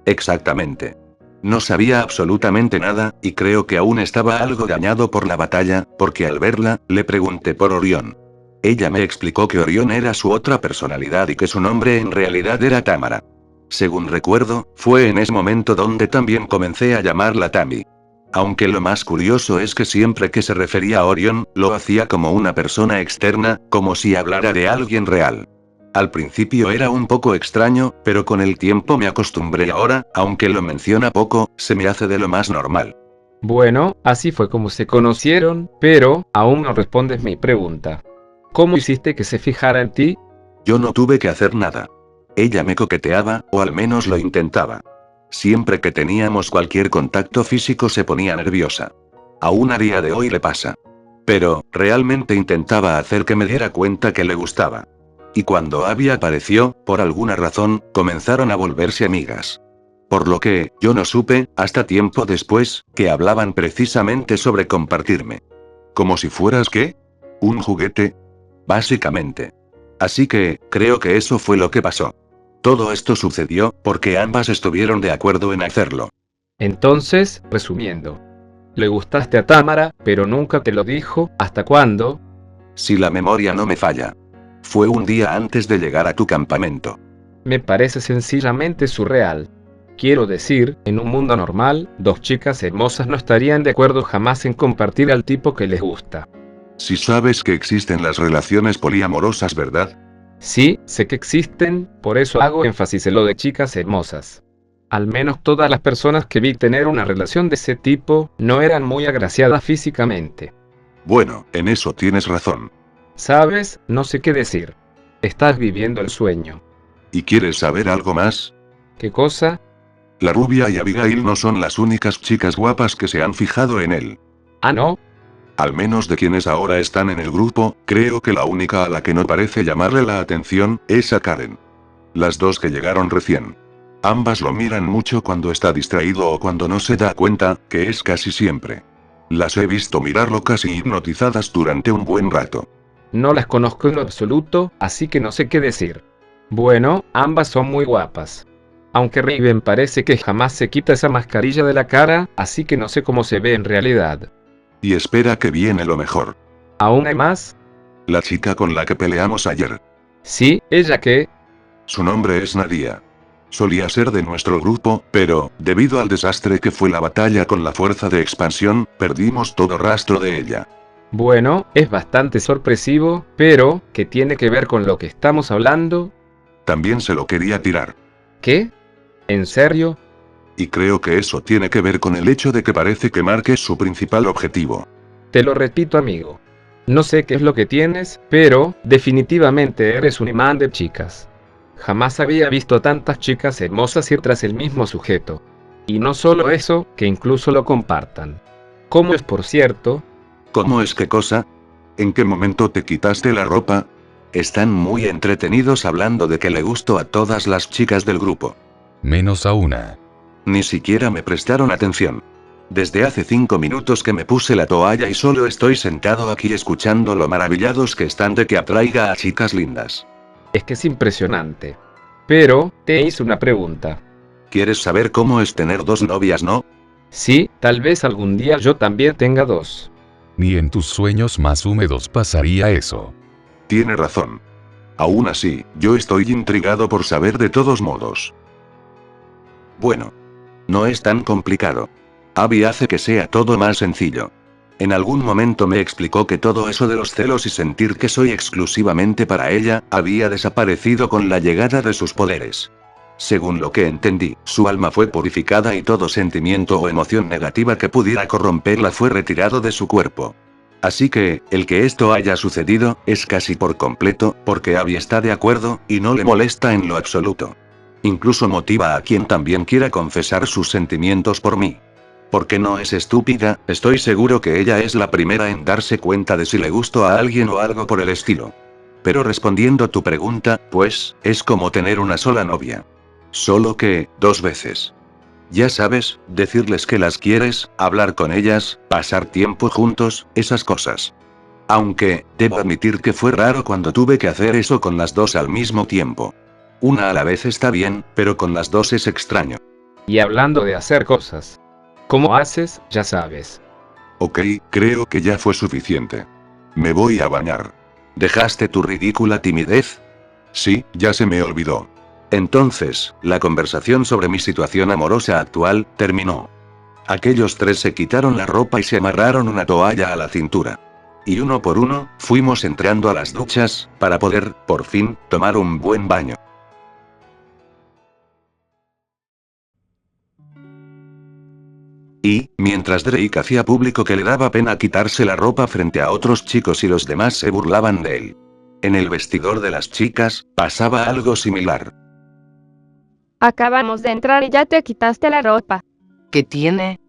Exactamente. No sabía absolutamente nada, y creo que aún estaba algo dañado por la batalla, porque al verla, le pregunté por Orión. Ella me explicó que Orión era su otra personalidad y que su nombre en realidad era Tamara. Según recuerdo, fue en ese momento donde también comencé a llamarla Tami. Aunque lo más curioso es que siempre que se refería a Orión, lo hacía como una persona externa, como si hablara de alguien real. Al principio era un poco extraño, pero con el tiempo me acostumbré y ahora, aunque lo menciona poco, se me hace de lo más normal. Bueno, así fue como se conocieron, pero aún no respondes mi pregunta. ¿Cómo hiciste que se fijara en ti? Yo no tuve que hacer nada. Ella me coqueteaba, o al menos lo intentaba. Siempre que teníamos cualquier contacto físico se ponía nerviosa. Aún a día de hoy le pasa. Pero, realmente intentaba hacer que me diera cuenta que le gustaba. Y cuando Abby apareció, por alguna razón, comenzaron a volverse amigas. Por lo que, yo no supe, hasta tiempo después, que hablaban precisamente sobre compartirme. ¿Como si fueras qué? ¿Un juguete? Básicamente. Así que, creo que eso fue lo que pasó. Todo esto sucedió, porque ambas estuvieron de acuerdo en hacerlo. Entonces, resumiendo. Le gustaste a Tamara, pero nunca te lo dijo, ¿hasta cuándo? Si la memoria no me falla. Fue un día antes de llegar a tu campamento. Me parece sencillamente surreal. Quiero decir, en un mundo normal, dos chicas hermosas no estarían de acuerdo jamás en compartir al tipo que les gusta. Si sabes que existen las relaciones poliamorosas, ¿verdad? Sí, sé que existen, por eso hago énfasis en lo de chicas hermosas. Al menos todas las personas que vi tener una relación de ese tipo, no eran muy agraciadas físicamente. Bueno, en eso tienes razón. ¿Sabes? No sé qué decir. Estás viviendo el sueño. ¿Y quieres saber algo más? ¿Qué cosa? La rubia y Abigail no son las únicas chicas guapas que se han fijado en él. Ah, ¿no? Al menos de quienes ahora están en el grupo, creo que la única a la que no parece llamarle la atención, es a Karen. Las dos que llegaron recién. Ambas lo miran mucho cuando está distraído o cuando no se da cuenta, que es casi siempre. Las he visto mirarlo casi hipnotizadas durante un buen rato. No las conozco en lo absoluto, así que no sé qué decir. Bueno, ambas son muy guapas. Aunque Raven parece que jamás se quita esa mascarilla de la cara, así que no sé cómo se ve en realidad. Y espera que viene lo mejor. ¿Aún hay más? La chica con la que peleamos ayer. Sí, ¿ella qué? Su nombre es Nadia. Solía ser de nuestro grupo, pero, debido al desastre que fue la batalla con la fuerza de expansión, perdimos todo rastro de ella. Bueno, es bastante sorpresivo, pero, ¿qué tiene que ver con lo que estamos hablando? También se lo quería tirar. ¿Qué? ¿En serio? Y creo que eso tiene que ver con el hecho de que parece que Mark es su principal objetivo. Te lo repito, amigo. No sé qué es lo que tienes, pero, definitivamente eres un imán de chicas. Jamás había visto tantas chicas hermosas ir tras el mismo sujeto. Y no solo eso, que incluso lo compartan. ¿Cómo es, por cierto? ¿Cómo es qué cosa? ¿En qué momento te quitaste la ropa? Están muy entretenidos hablando de que le gustó a todas las chicas del grupo. Menos a una. Ni siquiera me prestaron atención. Desde hace 5 minutos que me puse la toalla y solo estoy sentado aquí escuchando lo maravillados que están de que atraiga a chicas lindas. Es que es impresionante. Pero, te hice una pregunta. ¿Quieres saber cómo es tener 2 novias, no? Sí, tal vez algún día yo también tenga 2. Ni en tus sueños más húmedos pasaría eso. Tiene razón. Aún así, yo estoy intrigado por saber de todos modos. Bueno. No es tan complicado. Abby hace que sea todo más sencillo. En algún momento me explicó que todo eso de los celos y sentir que soy exclusivamente para ella, había desaparecido con la llegada de sus poderes. Según lo que entendí, su alma fue purificada y todo sentimiento o emoción negativa que pudiera corromperla fue retirado de su cuerpo. Así que, el que esto haya sucedido, es casi por completo, porque Abby está de acuerdo, y no le molesta en lo absoluto. Incluso motiva a quien también quiera confesar sus sentimientos por mí. Porque no es estúpida, estoy seguro que ella es la primera en darse cuenta de si le gusto a alguien o algo por el estilo. Pero respondiendo tu pregunta, pues, es como tener una sola novia. Solo que, 2 veces. Ya sabes, decirles que las quieres, hablar con ellas, pasar tiempo juntos, esas cosas. Aunque, debo admitir que fue raro cuando tuve que hacer eso con las dos al mismo tiempo. Una a la vez está bien, pero con las dos es extraño. Y hablando de hacer cosas. ¿Cómo haces? Ya sabes. Ok, creo que ya fue suficiente. Me voy a bañar. ¿Dejaste tu ridícula timidez? Sí, ya se me olvidó. Entonces, la conversación sobre mi situación amorosa actual terminó. Aquellos tres se quitaron la ropa y se amarraron una toalla a la cintura. Y uno por uno, fuimos entrando a las duchas, para poder, por fin, tomar un buen baño. Y, mientras Drake hacía público que le daba pena quitarse la ropa frente a otros chicos y los demás se burlaban de él. En el vestidor de las chicas, pasaba algo similar. Acabamos de entrar y ya te quitaste la ropa. ¿Qué tiene?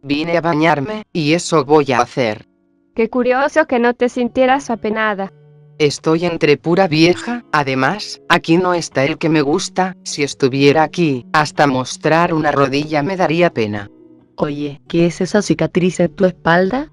Vine a bañarme, y eso voy a hacer. Qué curioso que no te sintieras apenada. Estoy entre pura vieja, además, aquí no está el que me gusta, si estuviera aquí, hasta mostrar una rodilla me daría pena. Oye, ¿qué es esa cicatriz en tu espalda?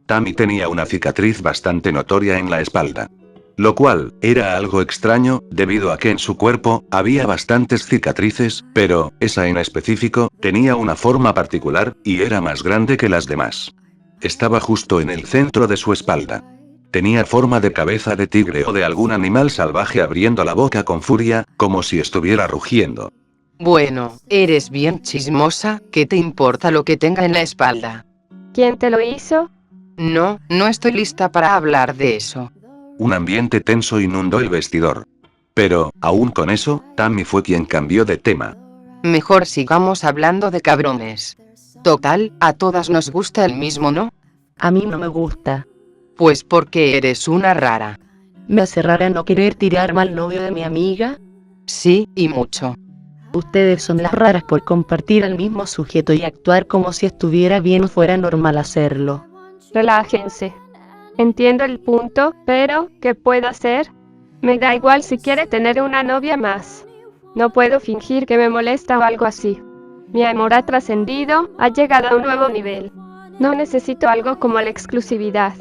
Tammy tenía una cicatriz bastante notoria en la espalda. Lo cual, era algo extraño, debido a que en su cuerpo, había bastantes cicatrices, pero, esa en específico, tenía una forma particular, y era más grande que las demás. Estaba justo en el centro de su espalda. Tenía forma de cabeza de tigre o de algún animal salvaje abriendo la boca con furia, como si estuviera rugiendo. Bueno, eres bien chismosa, ¿qué te importa lo que tenga en la espalda? ¿Quién te lo hizo? No, no estoy lista para hablar de eso. Un ambiente tenso inundó el vestidor. Pero, aún con eso, Tammy fue quien cambió de tema. Mejor sigamos hablando de cabrones. Total, a todas nos gusta el mismo, ¿no? A mí no me gusta. Pues porque eres una rara. ¿Me hace rara no querer tirarme al novio de mi amiga? Sí, y mucho. Ustedes son las raras por compartir al mismo sujeto y actuar como si estuviera bien o fuera normal hacerlo. Relájense. Entiendo el punto, pero, ¿qué puedo hacer? Me da igual si quiere tener una novia más. No puedo fingir que me molesta o algo así. Mi amor ha trascendido, ha llegado a un nuevo nivel. No necesito algo como la exclusividad.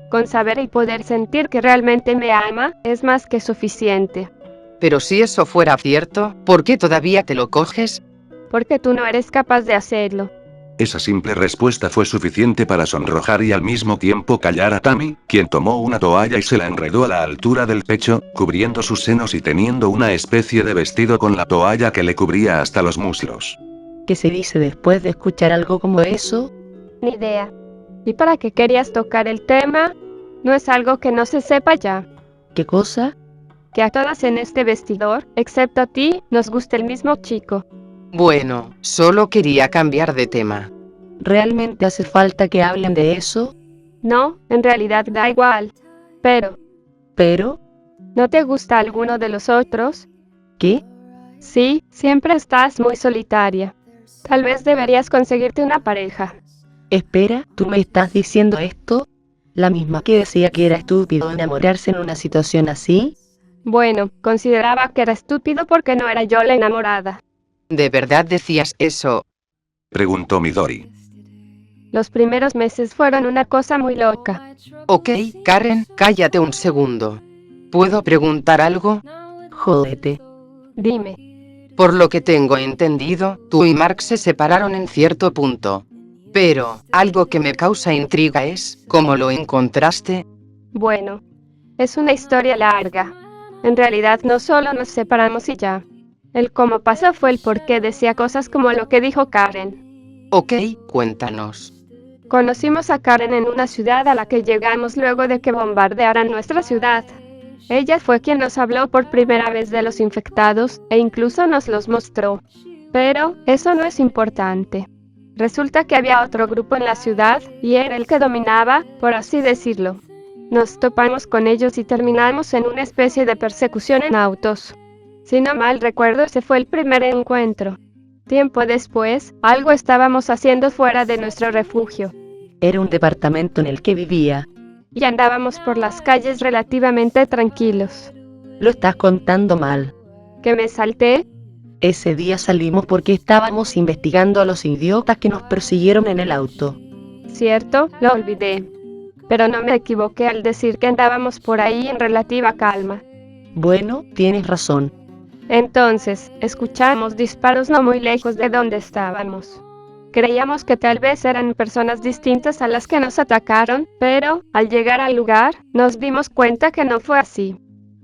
Con saber y poder sentir que realmente me ama, es más que suficiente. Pero si eso fuera cierto, ¿por qué todavía te lo coges? Porque tú no eres capaz de hacerlo. Esa simple respuesta fue suficiente para sonrojar y al mismo tiempo callar a Tammy, quien tomó una toalla y se la enredó a la altura del pecho, cubriendo sus senos y teniendo una especie de vestido con la toalla que le cubría hasta los muslos. ¿Qué se dice después de escuchar algo como eso? Ni idea. ¿Y para qué querías tocar el tema? No es algo que no se sepa ya. ¿Qué cosa? Que a todas en este vestidor, excepto a ti, nos gusta el mismo chico. Bueno, solo quería cambiar de tema. ¿Realmente hace falta que hablen de eso? No, en realidad da igual. Pero, Pero, ¿no te gusta alguno de los otros? ¿qué? Sí, siempre estás muy solitaria. Tal vez deberías conseguirte una pareja. Espera, ¿tú me estás diciendo esto? ¿La misma que decía que era estúpido enamorarse en una situación así? Bueno, consideraba que era estúpido porque no era yo la enamorada. ¿De verdad decías eso? Preguntó Midori. Los primeros meses fueron una cosa muy loca. Ok, Karen, cállate un segundo. ¿Puedo preguntar algo? Jódete. Dime, Por lo que tengo entendido, tú y Mark se separaron en cierto punto. Pero, algo que me causa intriga es, ¿cómo lo encontraste? bueno, es una historia larga. En realidad no solo nos separamos y ya. El cómo pasó fue el por qué decía cosas como lo que dijo Karen. Ok, cuéntanos. Conocimos a Karen en una ciudad a la que llegamos luego de que bombardearan nuestra ciudad. Ella fue quien nos habló por primera vez de los infectados, e incluso nos los mostró. Pero, eso no es importante. Resulta que había otro grupo en la ciudad, y era el que dominaba, por así decirlo. Nos topamos con ellos y terminamos en una especie de persecución en autos. Si no mal recuerdo, ese fue el primer encuentro. Tiempo después, algo estábamos haciendo fuera de nuestro refugio. Era un departamento en el que vivía. Y andábamos por las calles relativamente tranquilos. Lo estás contando mal. ¿Que me salté? Ese día salimos porque estábamos investigando a los idiotas que nos persiguieron en el auto. Cierto, lo olvidé. Pero no me equivoqué al decir que andábamos por ahí en relativa calma. Bueno, tienes razón. Entonces, escuchamos disparos no muy lejos de donde estábamos. Creíamos que tal vez eran personas distintas a las que nos atacaron, pero, al llegar al lugar, nos dimos cuenta que no fue así.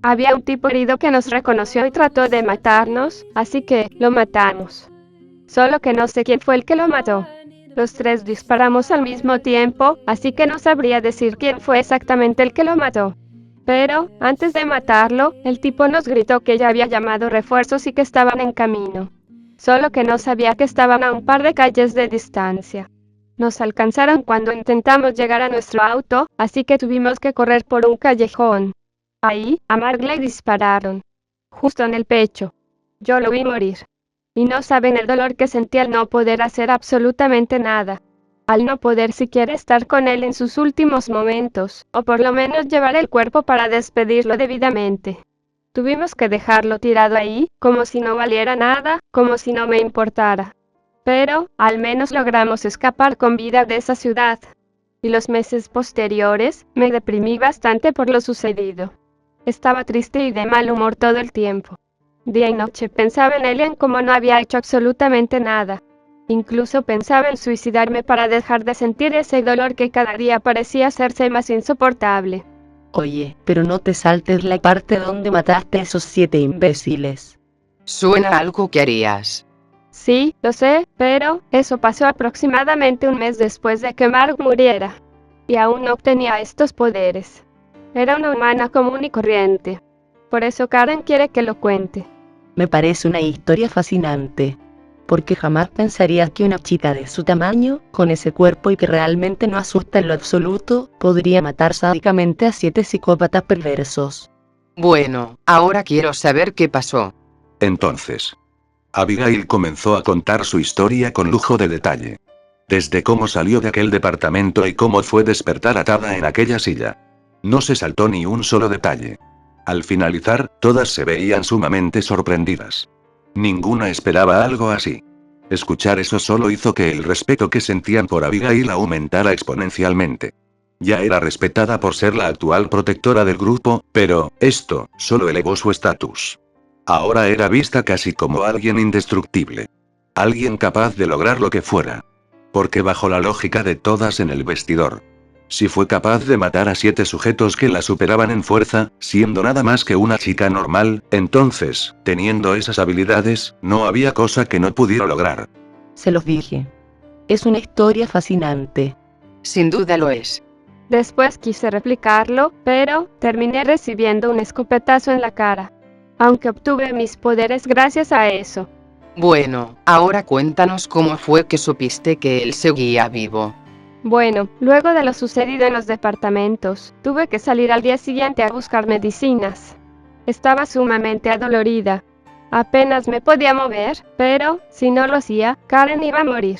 Había un tipo herido que nos reconoció y trató de matarnos, así que lo matamos. Solo que no sé quién fue el que lo mató. Los tres disparamos al mismo tiempo, así que no sabría decir quién fue exactamente el que lo mató. Pero, antes de matarlo, el tipo nos gritó que ya había llamado refuerzos y que estaban en camino. Solo que no sabía que estaban a un par de calles de distancia. Nos alcanzaron cuando intentamos llegar a nuestro auto, así que tuvimos que correr por un callejón. Ahí, a Mark le dispararon. Justo en el pecho. Yo lo vi morir. Y no saben el dolor que sentí al no poder hacer absolutamente nada. Al no poder siquiera estar con él en sus últimos momentos, o por lo menos llevar el cuerpo para despedirlo debidamente. Tuvimos que dejarlo tirado ahí, como si no valiera nada, como si no me importara. Pero, al menos logramos escapar con vida de esa ciudad. Y los meses posteriores, me deprimí bastante por lo sucedido. Estaba triste y de mal humor todo el tiempo. Día y noche pensaba en él y en cómo no había hecho absolutamente nada. Incluso pensaba en suicidarme para dejar de sentir ese dolor que cada día parecía hacerse más insoportable. Oye, pero no te saltes la parte donde mataste a esos 7 imbéciles. Suena a algo que harías. Sí, lo sé, pero eso pasó aproximadamente un mes después de que Mark muriera. Y aún no obtenía estos poderes. Era una humana común y corriente. Por eso Karen quiere que lo cuente. Me parece una historia fascinante. Porque jamás pensaría que una chica de su tamaño, con ese cuerpo y que realmente no asusta en lo absoluto, podría matar sádicamente a 7 psicópatas perversos. Bueno, ahora quiero saber qué pasó. Entonces, Abigail comenzó a contar su historia con lujo de detalle. Desde cómo salió de aquel departamento y cómo fue despertar atada en aquella silla. No se saltó ni un solo detalle. Al finalizar, todas se veían sumamente sorprendidas. Ninguna esperaba algo así. Escuchar eso solo hizo que el respeto que sentían por Abigail aumentara exponencialmente. Ya era respetada por ser la actual protectora del grupo, pero esto solo elevó su estatus. Ahora era vista casi como alguien indestructible. Alguien capaz de lograr lo que fuera. Porque bajo la lógica de todas en el vestidor, si fue capaz de matar a 7 sujetos que la superaban en fuerza, siendo nada más que una chica normal, entonces, teniendo esas habilidades, no había cosa que no pudiera lograr. Se los dije. Es una historia fascinante. Sin duda lo es. Después quise replicarlo, pero terminé recibiendo un escopetazo en la cara. Aunque obtuve mis poderes gracias a eso. Bueno, ahora cuéntanos cómo fue que supiste que él seguía vivo. Bueno, luego de lo sucedido en los departamentos, tuve que salir al día siguiente a buscar medicinas. Estaba sumamente adolorida. Apenas me podía mover, pero, si no lo hacía, Karen iba a morir.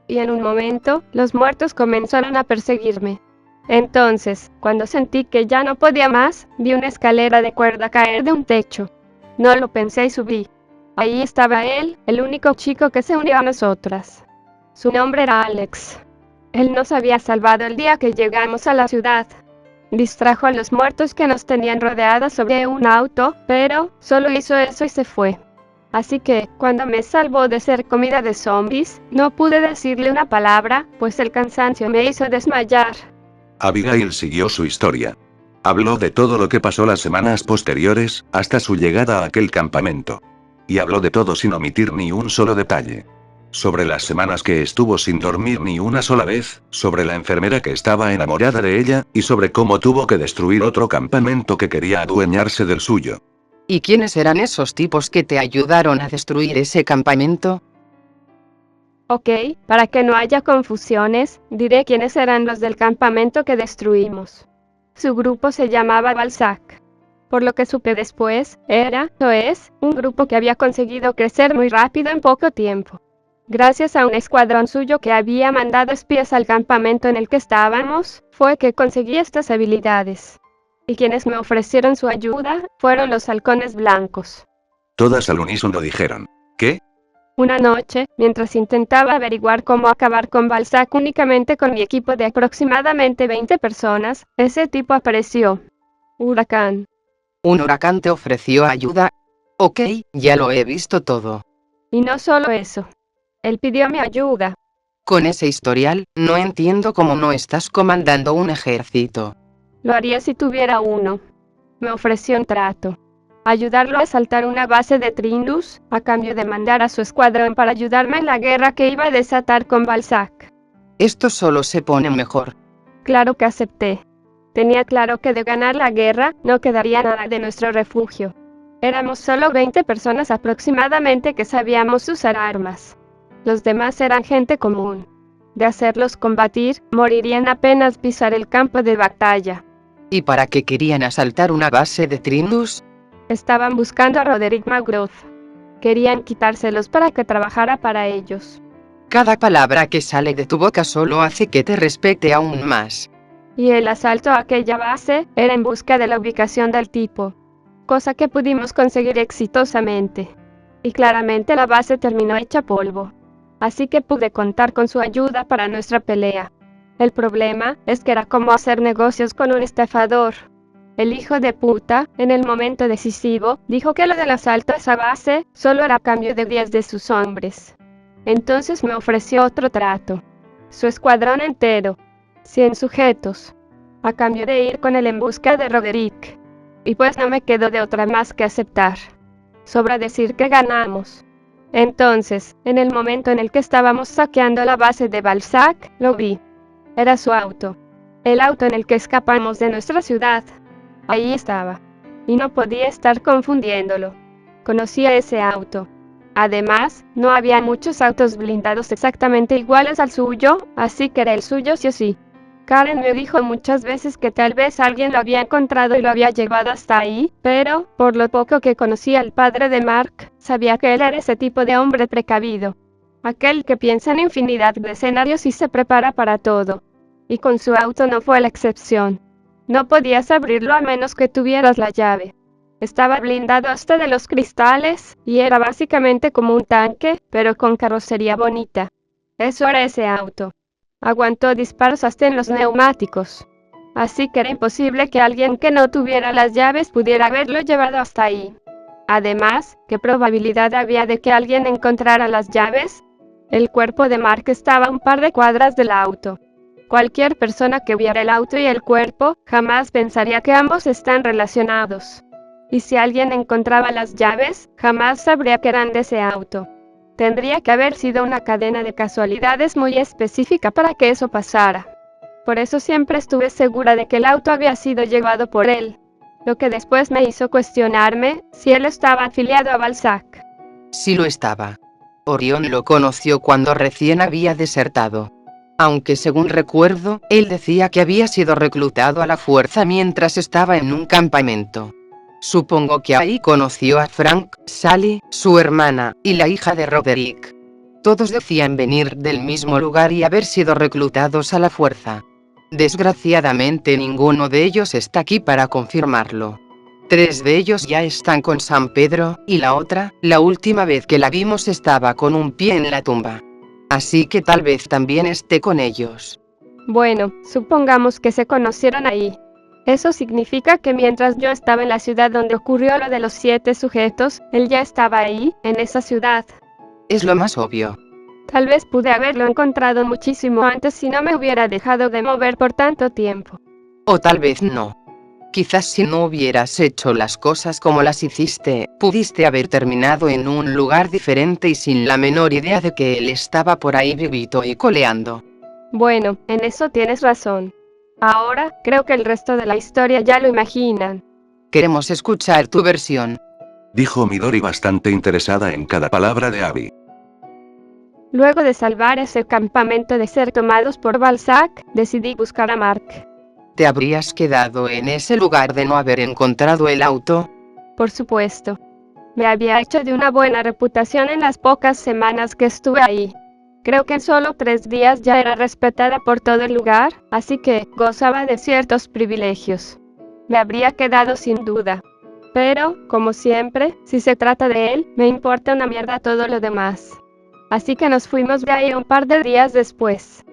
Y en un momento, los muertos comenzaron a perseguirme. Entonces, cuando sentí que ya no podía más, vi una escalera de cuerda caer de un techo. No lo pensé y subí. Ahí estaba él, el único chico que se unió a nosotras. Su nombre era Alex. Él nos había salvado el día que llegamos a la ciudad. Distrajo a los muertos que nos tenían rodeadas sobre un auto, pero solo hizo eso y se fue. Así que, cuando me salvó de ser comida de zombies, no pude decirle una palabra, pues el cansancio me hizo desmayar. Abigail siguió su historia. Habló de todo lo que pasó las semanas posteriores, hasta su llegada a aquel campamento. Y habló de todo sin omitir ni un solo detalle. Sobre las semanas que estuvo sin dormir ni una sola vez, sobre la enfermera que estaba enamorada de ella, y sobre cómo tuvo que destruir otro campamento que quería adueñarse del suyo. ¿Y quiénes eran esos tipos que te ayudaron a destruir ese campamento? Ok, para que no haya confusiones, diré quiénes eran los del campamento que destruimos. Su grupo se llamaba Balzac. Por lo que supe después, es, un grupo que había conseguido crecer muy rápido en poco tiempo. Gracias a un escuadrón suyo que había mandado espías al campamento en el que estábamos, fue que conseguí estas habilidades. Y quienes me ofrecieron su ayuda, fueron los halcones blancos. Todas al unísono dijeron. ¿Qué? Una noche, mientras intentaba averiguar cómo acabar con Balzac únicamente con mi equipo de aproximadamente 20 personas, ese tipo apareció. Huracán. Un huracán te ofreció ayuda. Ok, ya lo he visto todo. Y no solo eso. Él pidió mi ayuda. Con ese historial, no entiendo cómo no estás comandando un ejército. Lo haría si tuviera uno. Me ofreció un trato. Ayudarlo a asaltar una base de Trindus, a cambio de mandar a su escuadrón para ayudarme en la guerra que iba a desatar con Balzac. Esto solo se pone mejor. Claro que acepté. Tenía claro que de ganar la guerra, no quedaría nada de nuestro refugio. Éramos solo 20 personas aproximadamente que sabíamos usar armas. Los demás eran gente común. De hacerlos combatir, morirían apenas pisar el campo de batalla. ¿Y para qué querían asaltar una base de Trindus? Estaban buscando a Roderick McGrath. Querían quitárselos para que trabajara para ellos. Cada palabra que sale de tu boca solo hace que te respete aún más. Y el asalto a aquella base era en busca de la ubicación del tipo, cosa que pudimos conseguir exitosamente. Y claramente la base terminó hecha polvo. Así que pude contar con su ayuda para nuestra pelea. El problema es que era como hacer negocios con un estafador. El hijo de puta, en el momento decisivo, dijo que lo del asalto a esa base solo era a cambio de 10 de sus hombres. Entonces me ofreció otro trato. Su escuadrón entero, 100 sujetos, a cambio de ir con él en busca de Roderick. Y pues no me quedó de otra más que aceptar. Sobra decir que ganamos. Entonces, en el momento en el que estábamos saqueando la base de Balzac, lo vi. Era su auto. El auto en el que escapamos de nuestra ciudad. Ahí estaba. Y no podía estar confundiéndolo. Conocía ese auto. Además, no había muchos autos blindados exactamente iguales al suyo, así que era el suyo sí o sí. Karen me dijo muchas veces que tal vez alguien lo había encontrado y lo había llevado hasta ahí, pero, por lo poco que conocía al padre de Mark, sabía que él era ese tipo de hombre precavido. Aquel que piensa en infinidad de escenarios y se prepara para todo. Y con su auto no fue la excepción. No podías abrirlo a menos que tuvieras la llave. Estaba blindado hasta de los cristales, y era básicamente como un tanque, pero con carrocería bonita. Eso era ese auto. Aguantó disparos hasta en los neumáticos. Así que era imposible que alguien que no tuviera las llaves pudiera haberlo llevado hasta ahí. Además, ¿qué probabilidad había de que alguien encontrara las llaves? El cuerpo de Mark estaba a un par de cuadras del auto. Cualquier persona que viera el auto y el cuerpo, jamás pensaría que ambos están relacionados. Y si alguien encontraba las llaves, jamás sabría que eran de ese auto. Tendría que haber sido una cadena de casualidades muy específica para que eso pasara. Por eso siempre estuve segura de que el auto había sido llevado por él. Lo que después me hizo cuestionarme si él estaba afiliado a Balzac. Sí lo estaba. Orión lo conoció cuando recién había desertado. Aunque según recuerdo, él decía que había sido reclutado a la fuerza mientras estaba en un campamento. Supongo que ahí conoció a Frank, Sally, su hermana, y la hija de Roderick. Todos decían venir del mismo lugar y haber sido reclutados a la fuerza. Desgraciadamente ninguno de ellos está aquí para confirmarlo. 3 de ellos ya están con San Pedro, y la otra, la última vez que la vimos estaba con un pie en la tumba. Así que tal vez también esté con ellos. Bueno, supongamos que se conocieron ahí. Eso significa que mientras yo estaba en la ciudad donde ocurrió lo de los 7 sujetos, él ya estaba ahí, en esa ciudad. Es lo más obvio. Tal vez pude haberlo encontrado muchísimo antes si no me hubiera dejado de mover por tanto tiempo. O tal vez no. Quizás si no hubieras hecho las cosas como las hiciste, pudiste haber terminado en un lugar diferente y sin la menor idea de que él estaba por ahí vivito y coleando. Bueno, en eso tienes razón. Ahora, creo que el resto de la historia ya lo imaginan. Queremos escuchar tu versión. Dijo Midori bastante interesada en cada palabra de Abby. Luego de salvar ese campamento de ser tomados por Balzac, decidí buscar a Mark. ¿Te habrías quedado en ese lugar de no haber encontrado el auto? Por supuesto. Me había hecho de una buena reputación en las pocas semanas que estuve ahí. Creo que en solo 3 días ya era respetada por todo el lugar, así que gozaba de ciertos privilegios. Me habría quedado sin duda. Pero, como siempre, si se trata de él, me importa una mierda todo lo demás. Así que nos fuimos de ahí un par de días después.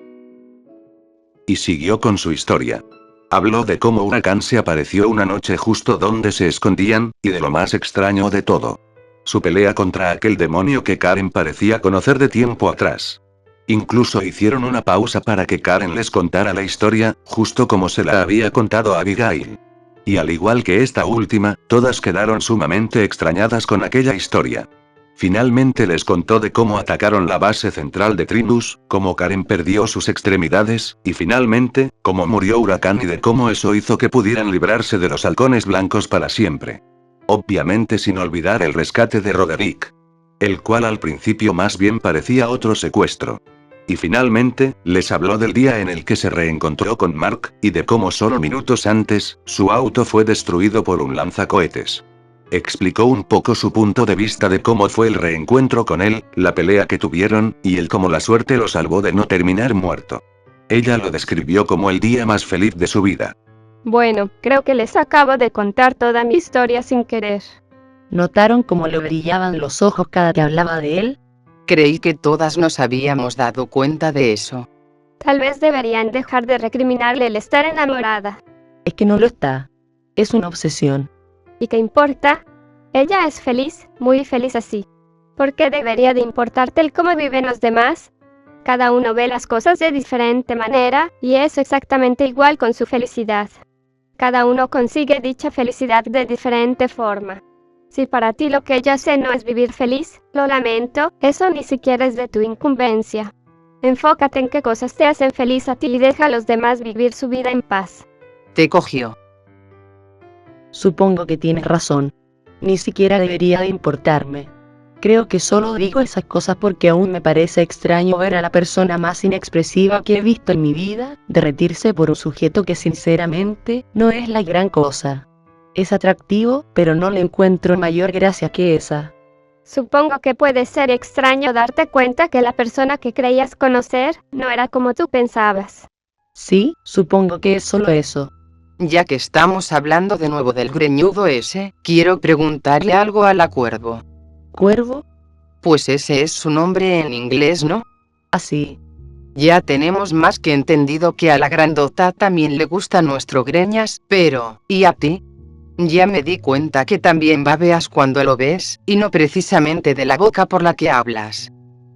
Y siguió con su historia. Habló de cómo Huracán se apareció una noche justo donde se escondían, y de lo más extraño de todo. Su pelea contra aquel demonio que Karen parecía conocer de tiempo atrás. Incluso hicieron una pausa para que Karen les contara la historia, justo como se la había contado a Abigail. Y al igual que esta última, todas quedaron sumamente extrañadas con aquella historia. Finalmente les contó de cómo atacaron la base central de Trinus, cómo Karen perdió sus extremidades, y finalmente, cómo murió Huracán y de cómo eso hizo que pudieran librarse de los halcones blancos para siempre. Obviamente sin olvidar el rescate de Roderick. El cual al principio más bien parecía otro secuestro. Y finalmente, les habló del día en el que se reencontró con Mark, y de cómo solo minutos antes, su auto fue destruido por un lanzacohetes. Explicó un poco su punto de vista de cómo fue el reencuentro con él, la pelea que tuvieron, y el cómo la suerte lo salvó de no terminar muerto. Ella lo describió como el día más feliz de su vida. Bueno, creo que les acabo de contar toda mi historia sin querer. ¿Notaron cómo le brillaban los ojos cada que hablaba de él? Creí que todas nos habíamos dado cuenta de eso. Tal vez deberían dejar de recriminarle el estar enamorada. Es que no lo está. Es una obsesión. ¿Y qué importa? Ella es feliz, muy feliz así. ¿Por qué debería de importarte el cómo viven los demás? Cada uno ve las cosas de diferente manera, y es exactamente igual con su felicidad. Cada uno consigue dicha felicidad de diferente forma. Si para ti lo que ella hace no es vivir feliz, lo lamento, eso ni siquiera es de tu incumbencia. Enfócate en qué cosas te hacen feliz a ti y deja a los demás vivir su vida en paz. Te cogió. Supongo que tienes razón. Ni siquiera debería de importarme. Creo que solo digo esas cosas porque aún me parece extraño ver a la persona más inexpresiva que he visto en mi vida derretirse por un sujeto que sinceramente no es la gran cosa. Es atractivo, pero no le encuentro mayor gracia que esa. Supongo que puede ser extraño darte cuenta que la persona que creías conocer no era como tú pensabas. Sí, supongo que es solo eso. Ya que estamos hablando de nuevo del greñudo ese, quiero preguntarle algo a la Cuervo. ¿Cuervo? Pues ese es su nombre en inglés, ¿no? Así. Ya tenemos más que entendido que a la grandota también le gusta nuestro greñas, pero, ¿y a ti? Ya me di cuenta que también babeas cuando lo ves, y no precisamente de la boca por la que hablas.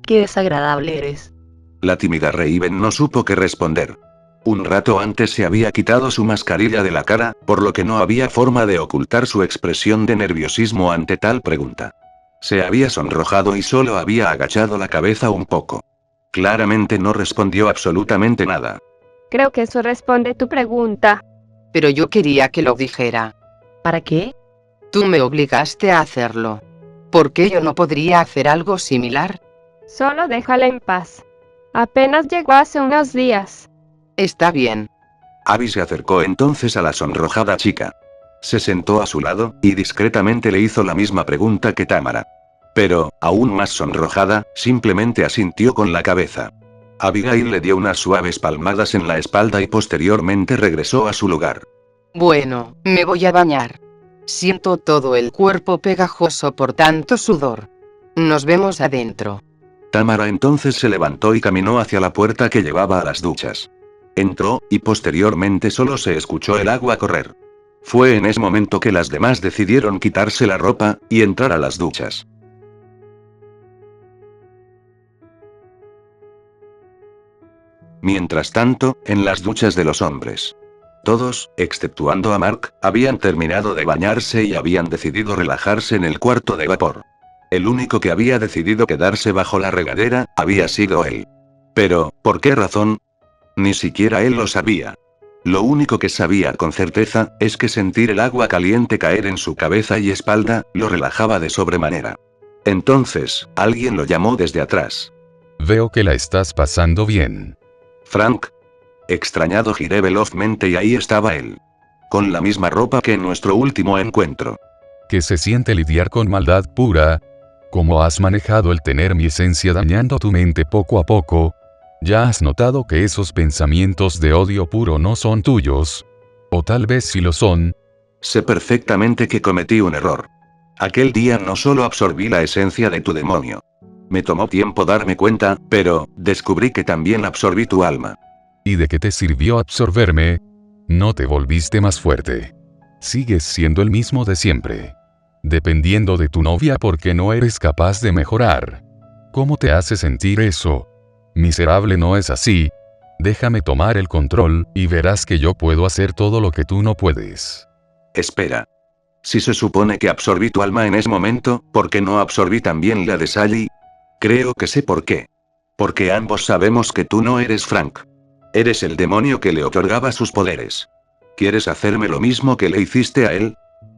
Qué desagradable eres. La tímida Raven no supo qué responder. Un rato antes se había quitado su mascarilla de la cara, por lo que no había forma de ocultar su expresión de nerviosismo ante tal pregunta. Se había sonrojado y solo había agachado la cabeza un poco. Claramente no respondió absolutamente nada. Creo que eso responde tu pregunta. Pero yo quería que lo dijera. ¿Para qué? Tú me obligaste a hacerlo. ¿Por qué yo no podría hacer algo similar? Solo déjala en paz. Apenas llegó hace unos días. Está bien. Abby se acercó entonces a la sonrojada chica. Se sentó a su lado, y discretamente le hizo la misma pregunta que Tamara. Pero, aún más sonrojada, simplemente asintió con la cabeza. Abigail le dio unas suaves palmadas en la espalda y posteriormente regresó a su lugar. Bueno, me voy a bañar. Siento todo el cuerpo pegajoso por tanto sudor. Nos vemos adentro. Tamara entonces se levantó y caminó hacia la puerta que llevaba a las duchas. Entró, y posteriormente solo se escuchó el agua correr. Fue en ese momento que las demás decidieron quitarse la ropa, y entrar a las duchas. Mientras tanto, en las duchas de los hombres. Todos, exceptuando a Mark, habían terminado de bañarse y habían decidido relajarse en el cuarto de vapor. El único que había decidido quedarse bajo la regadera, había sido él. Pero, ¿por qué razón? Ni siquiera él lo sabía. Lo único que sabía con certeza, es que sentir el agua caliente caer en su cabeza y espalda, lo relajaba de sobremanera. Entonces, alguien lo llamó desde atrás. Veo que la estás pasando bien. Frank. Extrañado giré velozmente y ahí estaba él. Con la misma ropa que en nuestro último encuentro. ¿Qué se siente lidiar con maldad pura? ¿Cómo has manejado el tener mi esencia dañando tu mente poco a poco? ¿Ya has notado que esos pensamientos de odio puro no son tuyos? O tal vez sí lo son. Sé perfectamente que cometí un error. Aquel día no solo absorbí la esencia de tu demonio. Me tomó tiempo darme cuenta, pero descubrí que también absorbí tu alma. ¿Y de qué te sirvió absorberme? No te volviste más fuerte. Sigues siendo el mismo de siempre. Dependiendo de tu novia porque no eres capaz de mejorar. ¿Cómo te hace sentir eso? Miserable, no es así. Déjame tomar el control, y verás que yo puedo hacer todo lo que tú no puedes. Espera. Si se supone que absorbí tu alma en ese momento, ¿por qué no absorbí también la de Sally? Creo que sé por qué. Porque ambos sabemos que tú no eres Frank. Eres el demonio que le otorgaba sus poderes. ¿Quieres hacerme lo mismo que le hiciste a él?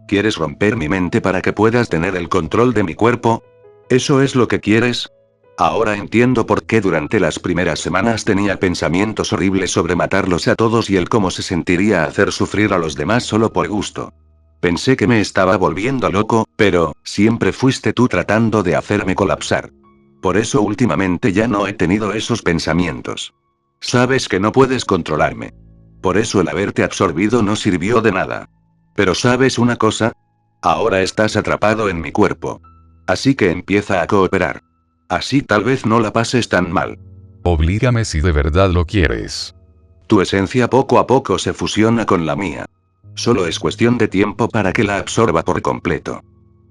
¿Quieres romper mi mente para que puedas tener el control de mi cuerpo? ¿Eso es lo que quieres? Ahora entiendo por qué durante las primeras semanas tenía pensamientos horribles sobre matarlos a todos y el cómo se sentiría hacer sufrir a los demás solo por gusto. Pensé que me estaba volviendo loco, pero siempre fuiste tú tratando de hacerme colapsar. Por eso últimamente ya no he tenido esos pensamientos. Sabes que no puedes controlarme. Por eso el haberte absorbido no sirvió de nada. Pero ¿sabes una cosa? Ahora estás atrapado en mi cuerpo. Así que empieza a cooperar. Así tal vez no la pases tan mal. Oblígame si de verdad lo quieres. Tu esencia poco a poco se fusiona con la mía. Solo es cuestión de tiempo para que la absorba por completo.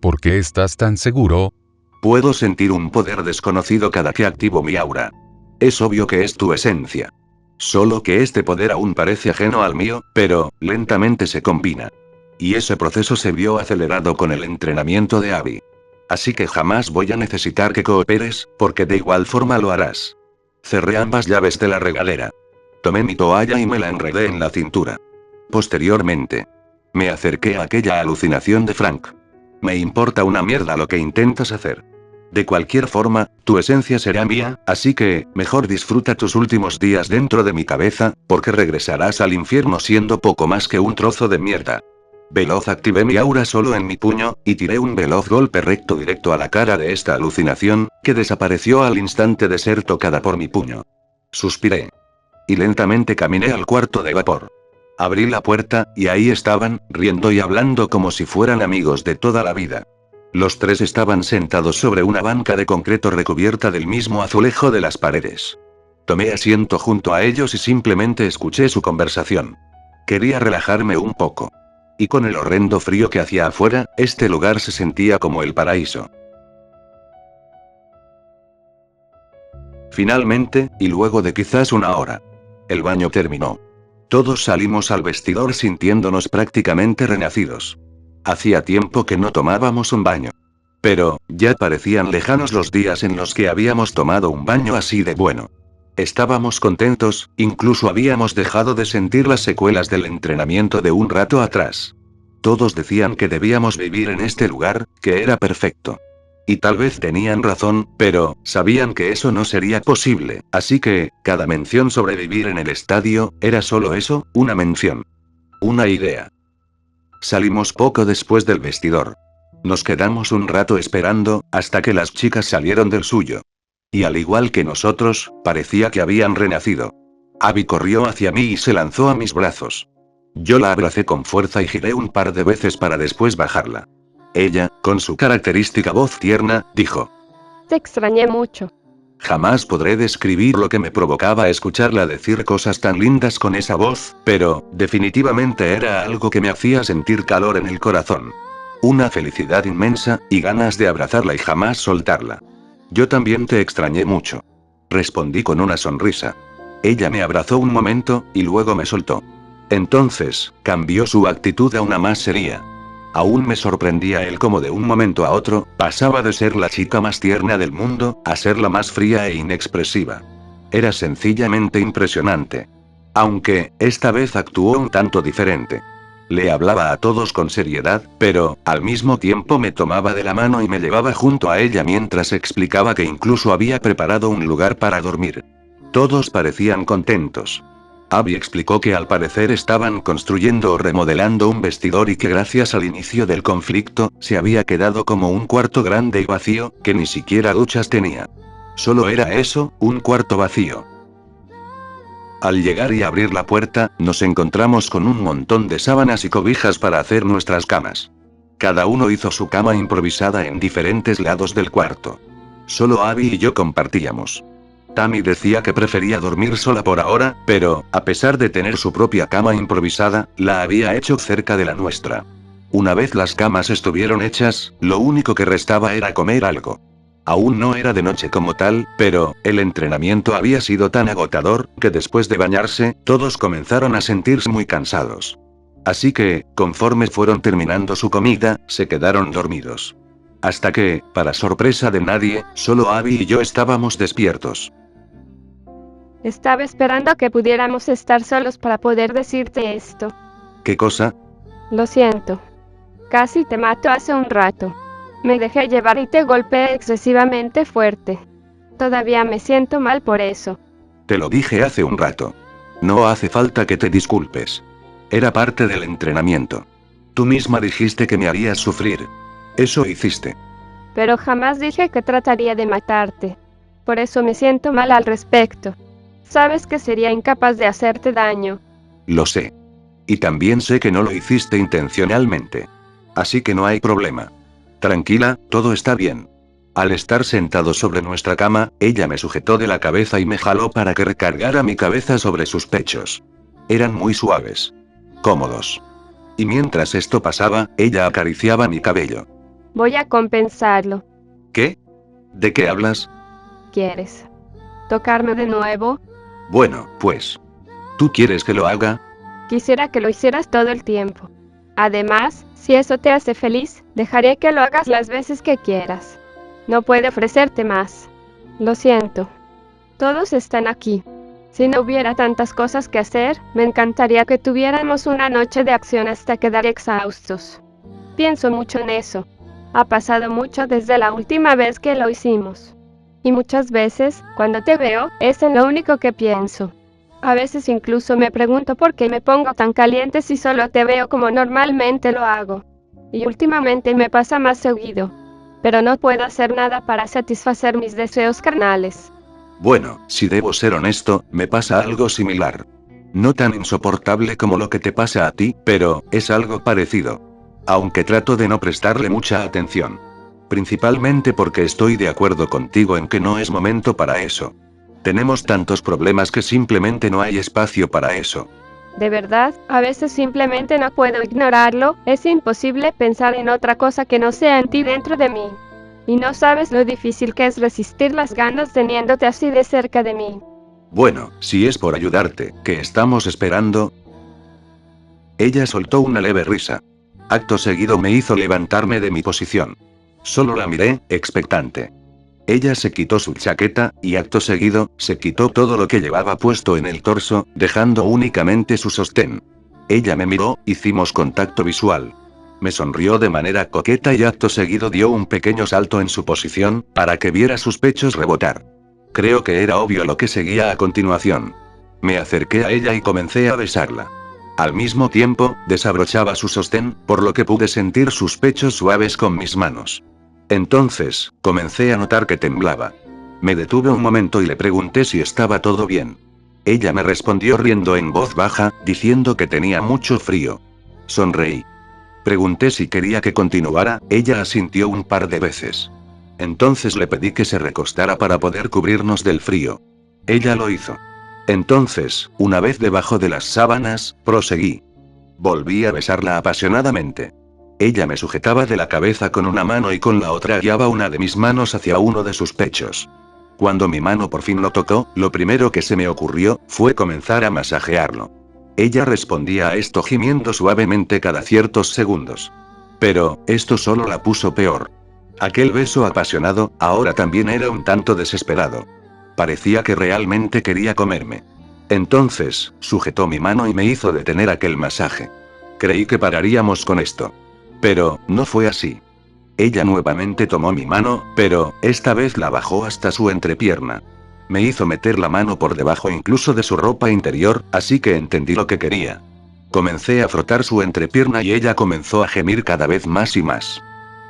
¿Por qué estás tan seguro? Puedo sentir un poder desconocido cada que activo mi aura. Es obvio que es tu esencia. Solo que este poder aún parece ajeno al mío, pero lentamente se combina. Y ese proceso se vio acelerado con el entrenamiento de Abby. Así que jamás voy a necesitar que cooperes, porque de igual forma lo harás. Cerré ambas llaves de la regadera. Tomé mi toalla y me la enredé en la cintura. Posteriormente, me acerqué a aquella alucinación de Frank. Me importa una mierda lo que intentas hacer. De cualquier forma, tu esencia será mía, así que, mejor disfruta tus últimos días dentro de mi cabeza, porque regresarás al infierno siendo poco más que un trozo de mierda. Veloz activé mi aura solo en mi puño, y tiré un veloz golpe recto directo a la cara de esta alucinación, que desapareció al instante de ser tocada por mi puño. Suspiré. Y lentamente caminé al cuarto de vapor. Abrí la puerta, y ahí estaban, riendo y hablando como si fueran amigos de toda la vida. Los tres estaban sentados sobre una banca de concreto recubierta del mismo azulejo de las paredes. Tomé asiento junto a ellos y simplemente escuché su conversación. Quería relajarme un poco. Y con el horrendo frío que hacía afuera, este lugar se sentía como el paraíso. Finalmente, y luego de quizás una hora, el baño terminó. Todos salimos al vestidor sintiéndonos prácticamente renacidos. Hacía tiempo que no tomábamos un baño. Pero, ya parecían lejanos los días en los que habíamos tomado un baño así de bueno. Estábamos contentos, incluso habíamos dejado de sentir las secuelas del entrenamiento de un rato atrás. Todos decían que debíamos vivir en este lugar, que era perfecto. Y tal vez tenían razón, pero sabían que eso no sería posible, así que, cada mención sobre vivir en el estadio, era solo eso, una mención. Una idea. Salimos poco después del vestidor. Nos quedamos un rato esperando, hasta que las chicas salieron del suyo. Y al igual que nosotros, parecía que habían renacido. Abby corrió hacia mí y se lanzó a mis brazos. Yo la abracé con fuerza y giré un par de veces para después bajarla. Ella, con su característica voz tierna, dijo: Te extrañé mucho. Jamás podré describir lo que me provocaba escucharla decir cosas tan lindas con esa voz, pero, definitivamente era algo que me hacía sentir calor en el corazón. Una felicidad inmensa, y ganas de abrazarla y jamás soltarla. Yo también te extrañé mucho. Respondí con una sonrisa. Ella me abrazó un momento, y luego me soltó. Entonces, cambió su actitud a una más seria. Aún me sorprendía el cómo de un momento a otro, pasaba de ser la chica más tierna del mundo, a ser la más fría e inexpresiva. Era sencillamente impresionante. Aunque, esta vez actuó un tanto diferente. Le hablaba a todos con seriedad, pero, al mismo tiempo me tomaba de la mano y me llevaba junto a ella mientras explicaba que incluso había preparado un lugar para dormir. Todos parecían contentos. Abby explicó que al parecer estaban construyendo o remodelando un vestidor y que gracias al inicio del conflicto, se había quedado como un cuarto grande y vacío, que ni siquiera duchas tenía. Solo era eso, un cuarto vacío. Al llegar y abrir la puerta, nos encontramos con un montón de sábanas y cobijas para hacer nuestras camas. Cada uno hizo su cama improvisada en diferentes lados del cuarto. Solo Abby y yo compartíamos. Tammy decía que prefería dormir sola por ahora, pero, a pesar de tener su propia cama improvisada, la había hecho cerca de la nuestra. Una vez las camas estuvieron hechas, lo único que restaba era comer algo. Aún no era de noche como tal, pero, el entrenamiento había sido tan agotador, que después de bañarse, todos comenzaron a sentirse muy cansados. Así que, conforme fueron terminando su comida, se quedaron dormidos. Hasta que, para sorpresa de nadie, solo Abby y yo estábamos despiertos. Estaba esperando que pudiéramos estar solos para poder decirte esto. ¿Qué cosa? Lo siento. Casi te mato hace un rato. Me dejé llevar y te golpeé excesivamente fuerte. Todavía me siento mal por eso. Te lo dije hace un rato. No hace falta que te disculpes. Era parte del entrenamiento. Tú misma dijiste que me harías sufrir. Eso hiciste. Pero jamás dije que trataría de matarte. Por eso me siento mal al respecto. Sabes que sería incapaz de hacerte daño. Lo sé. Y también sé que no lo hiciste intencionalmente. Así que no hay problema. Tranquila, todo está bien. Al estar sentado sobre nuestra cama, ella me sujetó de la cabeza y me jaló para que recargara mi cabeza sobre sus pechos. Eran muy suaves. Cómodos. Y mientras esto pasaba, ella acariciaba mi cabello. Voy a compensarlo. ¿Qué? ¿De qué hablas? ¿Quieres tocarme de nuevo? Bueno, pues. ¿Tú quieres que lo haga? Quisiera que lo hicieras todo el tiempo. Además, si eso te hace feliz, dejaré que lo hagas las veces que quieras. No puedo ofrecerte más. Lo siento. Todos están aquí. Si no hubiera tantas cosas que hacer, me encantaría que tuviéramos una noche de acción hasta quedar exhaustos. Pienso mucho en eso. Ha pasado mucho desde la última vez que lo hicimos. Y muchas veces, cuando te veo, es en lo único que pienso. A veces incluso me pregunto por qué me pongo tan caliente si solo te veo como normalmente lo hago. Y últimamente me pasa más seguido. Pero no puedo hacer nada para satisfacer mis deseos carnales. Bueno, si debo ser honesto, me pasa algo similar. No tan insoportable como lo que te pasa a ti, pero es algo parecido. Aunque trato de no prestarle mucha atención. Principalmente porque estoy de acuerdo contigo en que no es momento para eso. Tenemos tantos problemas que simplemente no hay espacio para eso. De verdad, a veces simplemente no puedo ignorarlo, es imposible pensar en otra cosa que no sea en ti dentro de mí. Y no sabes lo difícil que es resistir las ganas teniéndote así de cerca de mí. Bueno, si es por ayudarte, ¿qué estamos esperando? Ella soltó una leve risa. Acto seguido me hizo levantarme de mi posición. Solo la miré, expectante. Ella se quitó su chaqueta, y acto seguido, se quitó todo lo que llevaba puesto en el torso, dejando únicamente su sostén. Ella me miró, hicimos contacto visual. Me sonrió de manera coqueta y acto seguido dio un pequeño salto en su posición, para que viera sus pechos rebotar. Creo que era obvio lo que seguía a continuación. Me acerqué a ella y comencé a besarla. Al mismo tiempo, desabrochaba su sostén, por lo que pude sentir sus pechos suaves con mis manos. Entonces, comencé a notar que temblaba. Me detuve un momento y le pregunté si estaba todo bien. Ella me respondió riendo en voz baja, diciendo que tenía mucho frío. Sonreí. Pregunté si quería que continuara, ella asintió un par de veces. Entonces le pedí que se recostara para poder cubrirnos del frío. Ella lo hizo. Entonces, una vez debajo de las sábanas, proseguí. Volví a besarla apasionadamente. Ella me sujetaba de la cabeza con una mano y con la otra guiaba una de mis manos hacia uno de sus pechos. Cuando mi mano por fin lo tocó, lo primero que se me ocurrió, fue comenzar a masajearlo. Ella respondía a esto gimiendo suavemente cada ciertos segundos. Pero, esto solo la puso peor. Aquel beso apasionado, ahora también era un tanto desesperado. Parecía que realmente quería comerme. Entonces, sujetó mi mano y me hizo detener aquel masaje. Creí que pararíamos con esto. Pero, no fue así. Ella nuevamente tomó mi mano, pero, esta vez la bajó hasta su entrepierna. Me hizo meter la mano por debajo incluso de su ropa interior, así que entendí lo que quería. Comencé a frotar su entrepierna y ella comenzó a gemir cada vez más y más.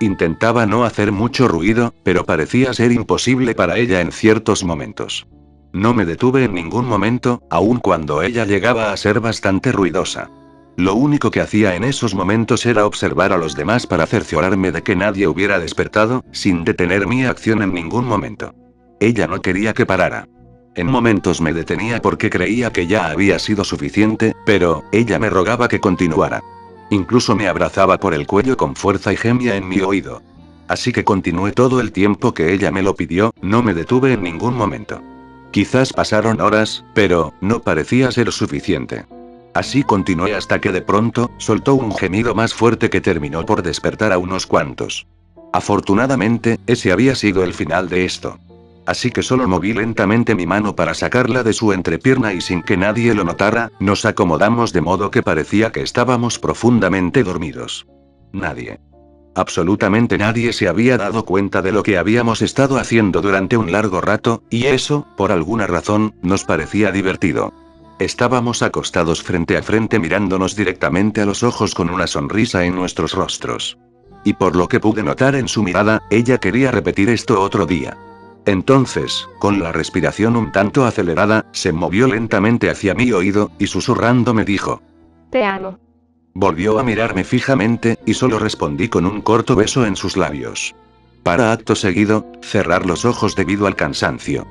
Intentaba no hacer mucho ruido, pero parecía ser imposible para ella en ciertos momentos. No me detuve en ningún momento, aun cuando ella llegaba a ser bastante ruidosa. Lo único que hacía en esos momentos era observar a los demás para cerciorarme de que nadie hubiera despertado, sin detener mi acción en ningún momento. Ella no quería que parara. En momentos me detenía porque creía que ya había sido suficiente, pero ella me rogaba que continuara. Incluso me abrazaba por el cuello con fuerza y gemía en mi oído. Así que continué todo el tiempo que ella me lo pidió, no me detuve en ningún momento. Quizás pasaron horas, pero no parecía ser suficiente. Así continué hasta que de pronto, soltó un gemido más fuerte que terminó por despertar a unos cuantos. Afortunadamente, ese había sido el final de esto. Así que solo moví lentamente mi mano para sacarla de su entrepierna y sin que nadie lo notara, nos acomodamos de modo que parecía que estábamos profundamente dormidos. Nadie. Absolutamente nadie se había dado cuenta de lo que habíamos estado haciendo durante un largo rato, y eso, por alguna razón, nos parecía divertido. Estábamos acostados frente a frente mirándonos directamente a los ojos con una sonrisa en nuestros rostros. Y por lo que pude notar en su mirada, ella quería repetir esto otro día. Entonces, con la respiración un tanto acelerada, se movió lentamente hacia mi oído, y susurrando me dijo: Te amo. Volvió a mirarme fijamente, y solo respondí con un corto beso en sus labios. Para acto seguido, cerrar los ojos debido al cansancio.